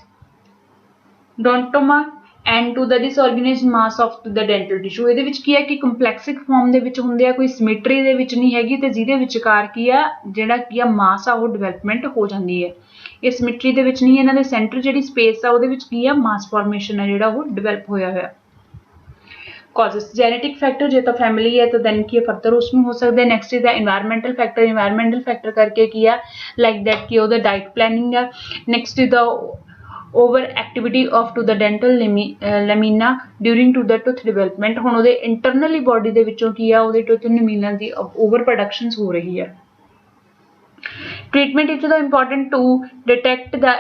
ਡੋਂਟੋਮਾ and to the disorganized mass of the dental tissue ਇਹਦੇ ਵਿੱਚ ਕੀ ਹੈ ਕਿ ਕੰਪਲੈਕਸਿਕ ਫਾਰਮ ਦੇ ਵਿੱਚ ਹੁੰਦੇ ਆ ਕੋਈ ਸਿਮੈਟਰੀ ਦੇ ਵਿੱਚ ਨਹੀਂ ਹੈਗੀ ਤੇ ਜਿਹਦੇ ਵਿਚਕਾਰ ਕੀ ਆ ਜਿਹੜਾ ਕੀ ਆ ਮਾਸ ਆ ਉਹ ਡਿਵੈਲਪਮੈਂਟ ਹੋ ਜਾਂਦੀ ਹੈ ਇਹ ਸਿਮੈਟਰੀ ਦੇ ਵਿੱਚ ਨਹੀਂ ਇਹਨਾਂ ਦੇ ਸੈਂਟਰ ਜਿਹੜੀ ਸਪੇਸ ਆ ਉਹਦੇ ਵਿੱਚ ਕੀ ਆ ਮਾਸ ਫਾਰਮੇਸ਼ਨ ਆ ਜਿਹੜਾ ਉਹ ਡਿਵੈਲਪ ਹੋਇਆ ਹੋਇਆ causes genetic factor ਜੇ ਤਾਂ ਫੈਮਿਲੀ ਹੈ ਤਾਂ ਦੈਨ ਕੀ ਫਰਦਰ ਉਸ ਨੂੰ ਹੋ ਸਕਦਾ ਹੈ next is the environmental factor ਕਰਕੇ ਕੀ ਆ ਲਾਈਕ ਦੈਟ ਕਿ ਉਹਦਾ ਡਾਈਟ ਪਲੈਨਿੰਗ ਆ next is the overactivity of to the dental lamina during to the tooth development ਹੁਣ ਉਹਦੇ internally body ਦੇ ਵਿੱਚੋਂ ਕੀ ਆ ਉਹਦੇ tooth lamina ਦੀ over productions ਹੋ ਰਹੀ ਹੈ treatment is the important to detect the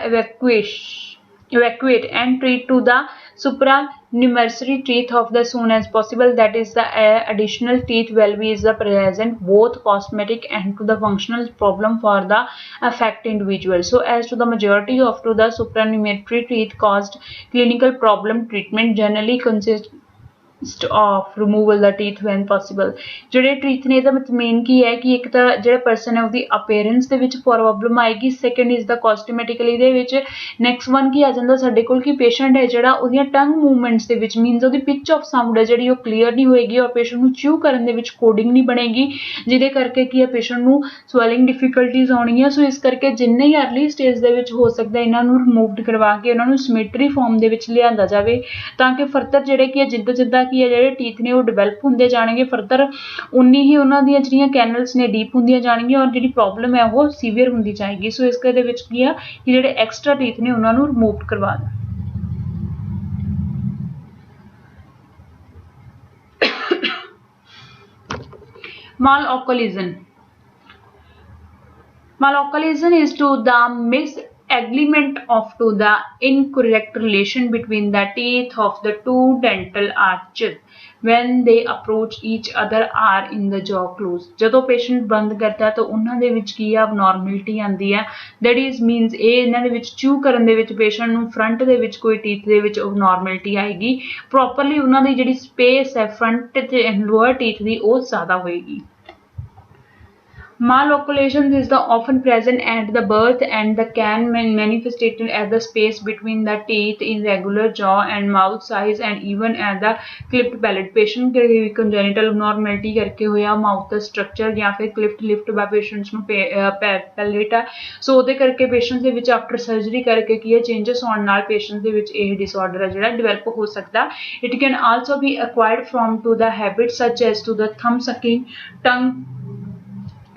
evacuate and treat to the supernumerary teeth of the soon as possible that is the additional teeth valve is the present both cosmetic and to the functional problem for the affected individual so as to the majority of to the supernumerary teeth caused clinical problem treatment generally consists of removal the teeth when possible ਜਿਹੜੇ teeth ਨੇ ਇਹਦਾ ਮਤਲਬ main ਕੀ ਹੈ ਕਿ ਇੱਕ ਤਾਂ ਜਿਹੜਾ person ਹੈ ਉਹਦੀ ਅਪੀਅਰੈਂਸ ਦੇ ਵਿੱਚ ਪ੍ਰੋਬਲਮ ਆਏਗੀ ਸੈਕੰਡ ਇਜ਼ ਦਾ ਕਾਸਮੈਟਿਕਲੀ ਦੇ ਵਿੱਚ ਨੈਕਸਟ ਵਨ ਕੀ ਆ ਜਾਂਦਾ ਸਾਡੇ ਕੋਲ ਕਿ ਪੇਸ਼ੈਂਟ ਹੈ ਜਿਹੜਾ ਉਹਦੀਆਂ ਟੰਗ ਮੂਵਮੈਂਟਸ ਦੇ ਵਿੱਚ ਮੀਨਸ ਉਹਦੀ ਪਿਚ ਆਫ ਸਾਊਂਡ ਹੈ ਜਿਹੜੀ ਉਹ ਕਲੀਅਰ ਨਹੀਂ ਹੋਏਗੀ ਔਰ ਪੇਸ਼ੈਂਟ ਨੂੰ ਚਿਊ ਕਰਨ ਦੇ ਵਿੱਚ ਕੋਡਿੰਗ ਨਹੀਂ ਬਣੇਗੀ ਜਿਹਦੇ ਕਰਕੇ ਕੀ ਹੈ ਪੇਸ਼ੈਂਟ ਨੂੰ ਸਵੈਲਿੰਗ ਡਿਫਿਕਲਟੀਜ਼ ਆਉਣਗੀਆਂ ਸੋ ਇਸ ਕਰਕੇ ਜਿੰਨੇ ਹੀ ਅਰਲੀ ਸਟੇਜ ਦੇ ਵਿੱਚ ਹੋ ਸਕਦਾ ਇਹਨਾਂ ਨੂੰ ਰਿਮੂਵਡ ਕਰਵਾ ਕੇ ਉਹਨਾਂ ਨੂੰ ਸਿਮੈਟਰੀ ਫਾਰਮ ਦੇ ਵਿੱਚ ਲਿਆਂਦਾ ਜਾਵੇ ਤਾਂ ਕਿ ਫਰਦਰ ਜਿਹੜੇ ਕੀ ਹੈ ਜਿੱਦਾਂ ਕੀ ਹੈ ਜਿਹੜੇ ਟੀਥ ਨੇ ਉਹ ਡਿਵੈਲਪ ਹੁੰਦੇ ਜਾਣਗੇ ਫਰਦਰ ਉਨੀ ਹੀ ਉਹਨਾਂ ਦੀਆਂ ਜਿਹੜੀਆਂ ਕੈਨਲਸ ਨੇ ਡੀਪ ਹੁੰਦੀਆਂ ਜਾਣਗੀਆਂ ਔਰ ਜਿਹੜੀ ਪ੍ਰੋਬਲਮ ਹੈ ਉਹ ਸੀਵੀਅਰ ਹੁੰਦੀ ਜਾਏਗੀ ਸੋ ਇਸ ਦੇ ਵਿੱਚ ਕੀ ਆ ਕਿ ਜਿਹੜੇ ਐਕਸਟਰਾ ਟੀਥ ਨੇ ਉਹਨਾਂ ਨੂੰ ਰਿਮੂਵ ਕਰਵਾ ਦੇਣਾ Malocclusion is to the misalignment of to the incorrect relation between the teeth of the two dental arches when they approach each other are in the jaw close ਜਦੋਂ patient ਬੰਦ ਕਰਦਾ ਤਾਂ ਉਹਨਾਂ ਦੇ ਵਿੱਚ ਕੀ ਆ abnormality ਆਉਂਦੀ ਆ that is means ਇਹ ਇਹਨਾਂ ਦੇ ਵਿੱਚ chew ਕਰਨ ਦੇ ਵਿੱਚ ਪੇਸ਼ੈਂਟ ਨੂੰ ਫਰੰਟ ਦੇ ਵਿੱਚ ਕੋਈ ਟੀਥ ਦੇ ਵਿੱਚ abnormality ਆਏਗੀ ਪ੍ਰੋਪਰਲੀ ਉਹਨਾਂ ਦੀ ਜਿਹੜੀ ਸਪੇਸ ਹੈ ਫਰੰਟ ਤੇ ਲੋਅਰ ਟੀਥ ਦੀ ਉਹ ਜ਼ਿਆਦਾ ਹੋਏਗੀ Malocclusion is the often present at the birth and the can manifest as the space between the teeth in regular jaw and mouth size and even at the clipped palate. Patient के congenital abnormality करके होया mouth का structure या फिर clipped lift by patients ਨੂੰ palate है so ਉਹਦੇ ਕਰਕੇ patient ਦੇ ਵਿੱਚ after surgery ਕਰਕੇ ਕੀ ਹੈ changes ਹੋਣ ਨਾਲ patient ਦੇ ਵਿੱਚ ਇਹ disorder ਹੈ ਜਿਹੜਾ develop ਹੋ ਸਕਦਾ it can also be acquired from to the habits such as to the thumb sucking tongue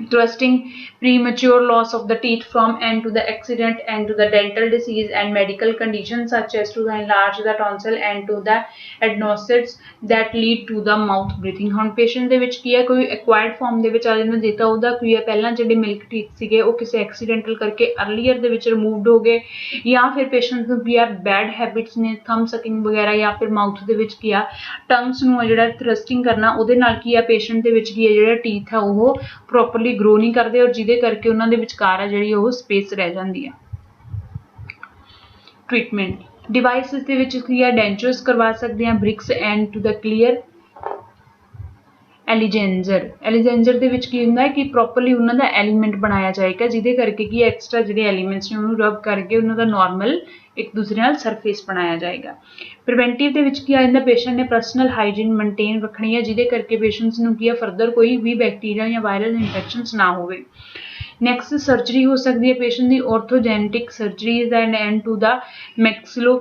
thrusting premature loss of the teeth from and to the accident and to the dental disease and medical conditions such as to the enlarge the tonsil and to the adenoids that lead to the mouth breathing ਹੁਣ patient ਦੇ ਵਿੱਚ ਕੀ ਹੈ ਕੋਈ acquired form ਦੇ ਵਿੱਚ ਆ ਜਾਂਦਾ ਜਿੱਦਾਂ ਉਹਦਾ ਕੀ ਹੈ ਪਹਿਲਾਂ ਜਿਹੜੇ ਮਿਲਕ ਟੀਥ ਸੀਗੇ ਉਹ ਕਿਸੇ ਐਕਸੀਡੈਂਟਲ ਕਰਕੇ ਅਰਲੀਅਰ ਦੇ ਵਿੱਚ ਰਿਮੂਵਡ ਹੋ ਗਏ ਜਾਂ ਫਿਰ ਪੇਸ਼ੈਂਟ ਨੂੰ ਕੀ ਆ ਬੈਡ ਹੈਬਿਟਸ ਨੇ ਥੰਬ ਸਕਿੰਗ ਵਗੈਰਾ ਜਾਂ ਫਿਰ ਮਾਊਥ ਦੇ ਵਿੱਚ ਕੀ ਆ ਟੰਗਸ ਨੂੰ ਜਿਹੜਾ ਥਰਸਟਿੰਗ ਕਰਨਾ ਉਹਦੇ ਨਾਲ ਕੀ ਆ ਪੇਸ਼ੈਂਟ ਦੇ ਵਿੱਚ ਕੀ ਹੈ ਜਿਹੜਾ ਟੀਥ ਆ ਉਹ ਪ੍ਰੋਪਰਲੀ ग्रो नहीं करते और जिदे करके उन्होंने विचकार है जिहड़ी ओह स्पेस रह जाती है ट्रीटमेंट डिवाइसिस दे विच की डेंचर्स करवा सकते हैं bridges and to the clear aligner ਦੇ ਵਿੱਚ ਕੀ ਹੁੰਦਾ ਹੈ ਕਿ ਪ੍ਰੋਪਰਲੀ ਉਹਨਾਂ ਦਾ ਐਲੀਮੈਂਟ ਬਣਾਇਆ ਜਾਏਗਾ ਜਿਹਦੇ ਕਰਕੇ ਕੀ ਐਕਸਟਰਾ ਜਿਹੜੇ ਐਲੀਮੈਂਟਸ ਨੇ ਉਹਨੂੰ ਰਬ ਕਰਕੇ ਉਹਨਾਂ ਦਾ ਨਾਰਮਲ ਇੱਕ ਦੂਸਰੇ ਨਾਲ ਸਰਫੇਸ ਬਣਾਇਆ ਜਾਏਗਾ। ਪ੍ਰੀਵੈਂਟਿਵ ਦੇ ਵਿੱਚ ਕੀ ਆ ਜਾਂਦਾ ਪੇਸ਼ੈਂਟ ਨੇ ਪਰਸਨਲ ਹਾਈਜੀਨ ਮੇਨਟੇਨ ਰੱਖਣੀ ਹੈ ਜਿਹਦੇ ਕਰਕੇ ਪੇਸ਼ੈਂਟਸ ਨੂੰ ਕੀ ਆ ਫਰਦਰ ਕੋਈ ਵੀ ਬੈਕਟੀਰੀਆ ਜਾਂ ਵਾਇਰਲ ਇਨਫੈਕਸ਼ਨਸ ਨਾ ਹੋਵੇ। ਨੈਕਸਟ ਸਰਜਰੀ ਹੋ ਸਕਦੀ ਹੈ ਪੇਸ਼ੈਂਟ ਦੀ orthognathic surgery is and and to the maxillo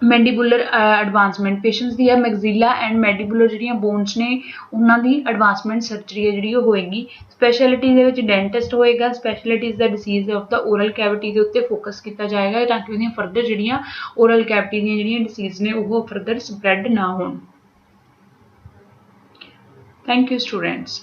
mandibular advancement patients ਦੀ ਮੈਗਜ਼ੀਲਾ ਐਂਡ ਮੈਂਡੀਬੂਲਰ ਜਿਹੜੀਆਂ ਬੋਨਸ ਨੇ ਉਹਨਾਂ ਦੀ ਐਡਵਾਂਸਮੈਂਟ ਸਰਜਰੀ ਹੈ ਜਿਹੜੀ ਉਹ ਹੋਏਗੀ। ਸਪੈਸ਼ਲਿਟੀ ਦੇ ਵਿੱਚ ਡੈਂਟਿਸਟ ਹੋਏਗਾ। Specialities the disease of the oral cavity ਦੇ ਉੱਤੇ ਫੋਕਸ ਕੀਤਾ ਜਾਏਗਾ ਤਾਂ ਕਿ ਉਹਦੀਆਂ ਫਰਦਰ ਜਿਹੜੀਆਂ ਓਰਲ ਕੈਵਿਟੀ ਦੀਆਂ ਜਿਹੜੀਆਂ ਡਿਸੀਜ਼ ਨੇ ਉਹ ਫਰਦਰ ਸਪਰੈਡ ਨਾ ਹੋਣ। Thank you students.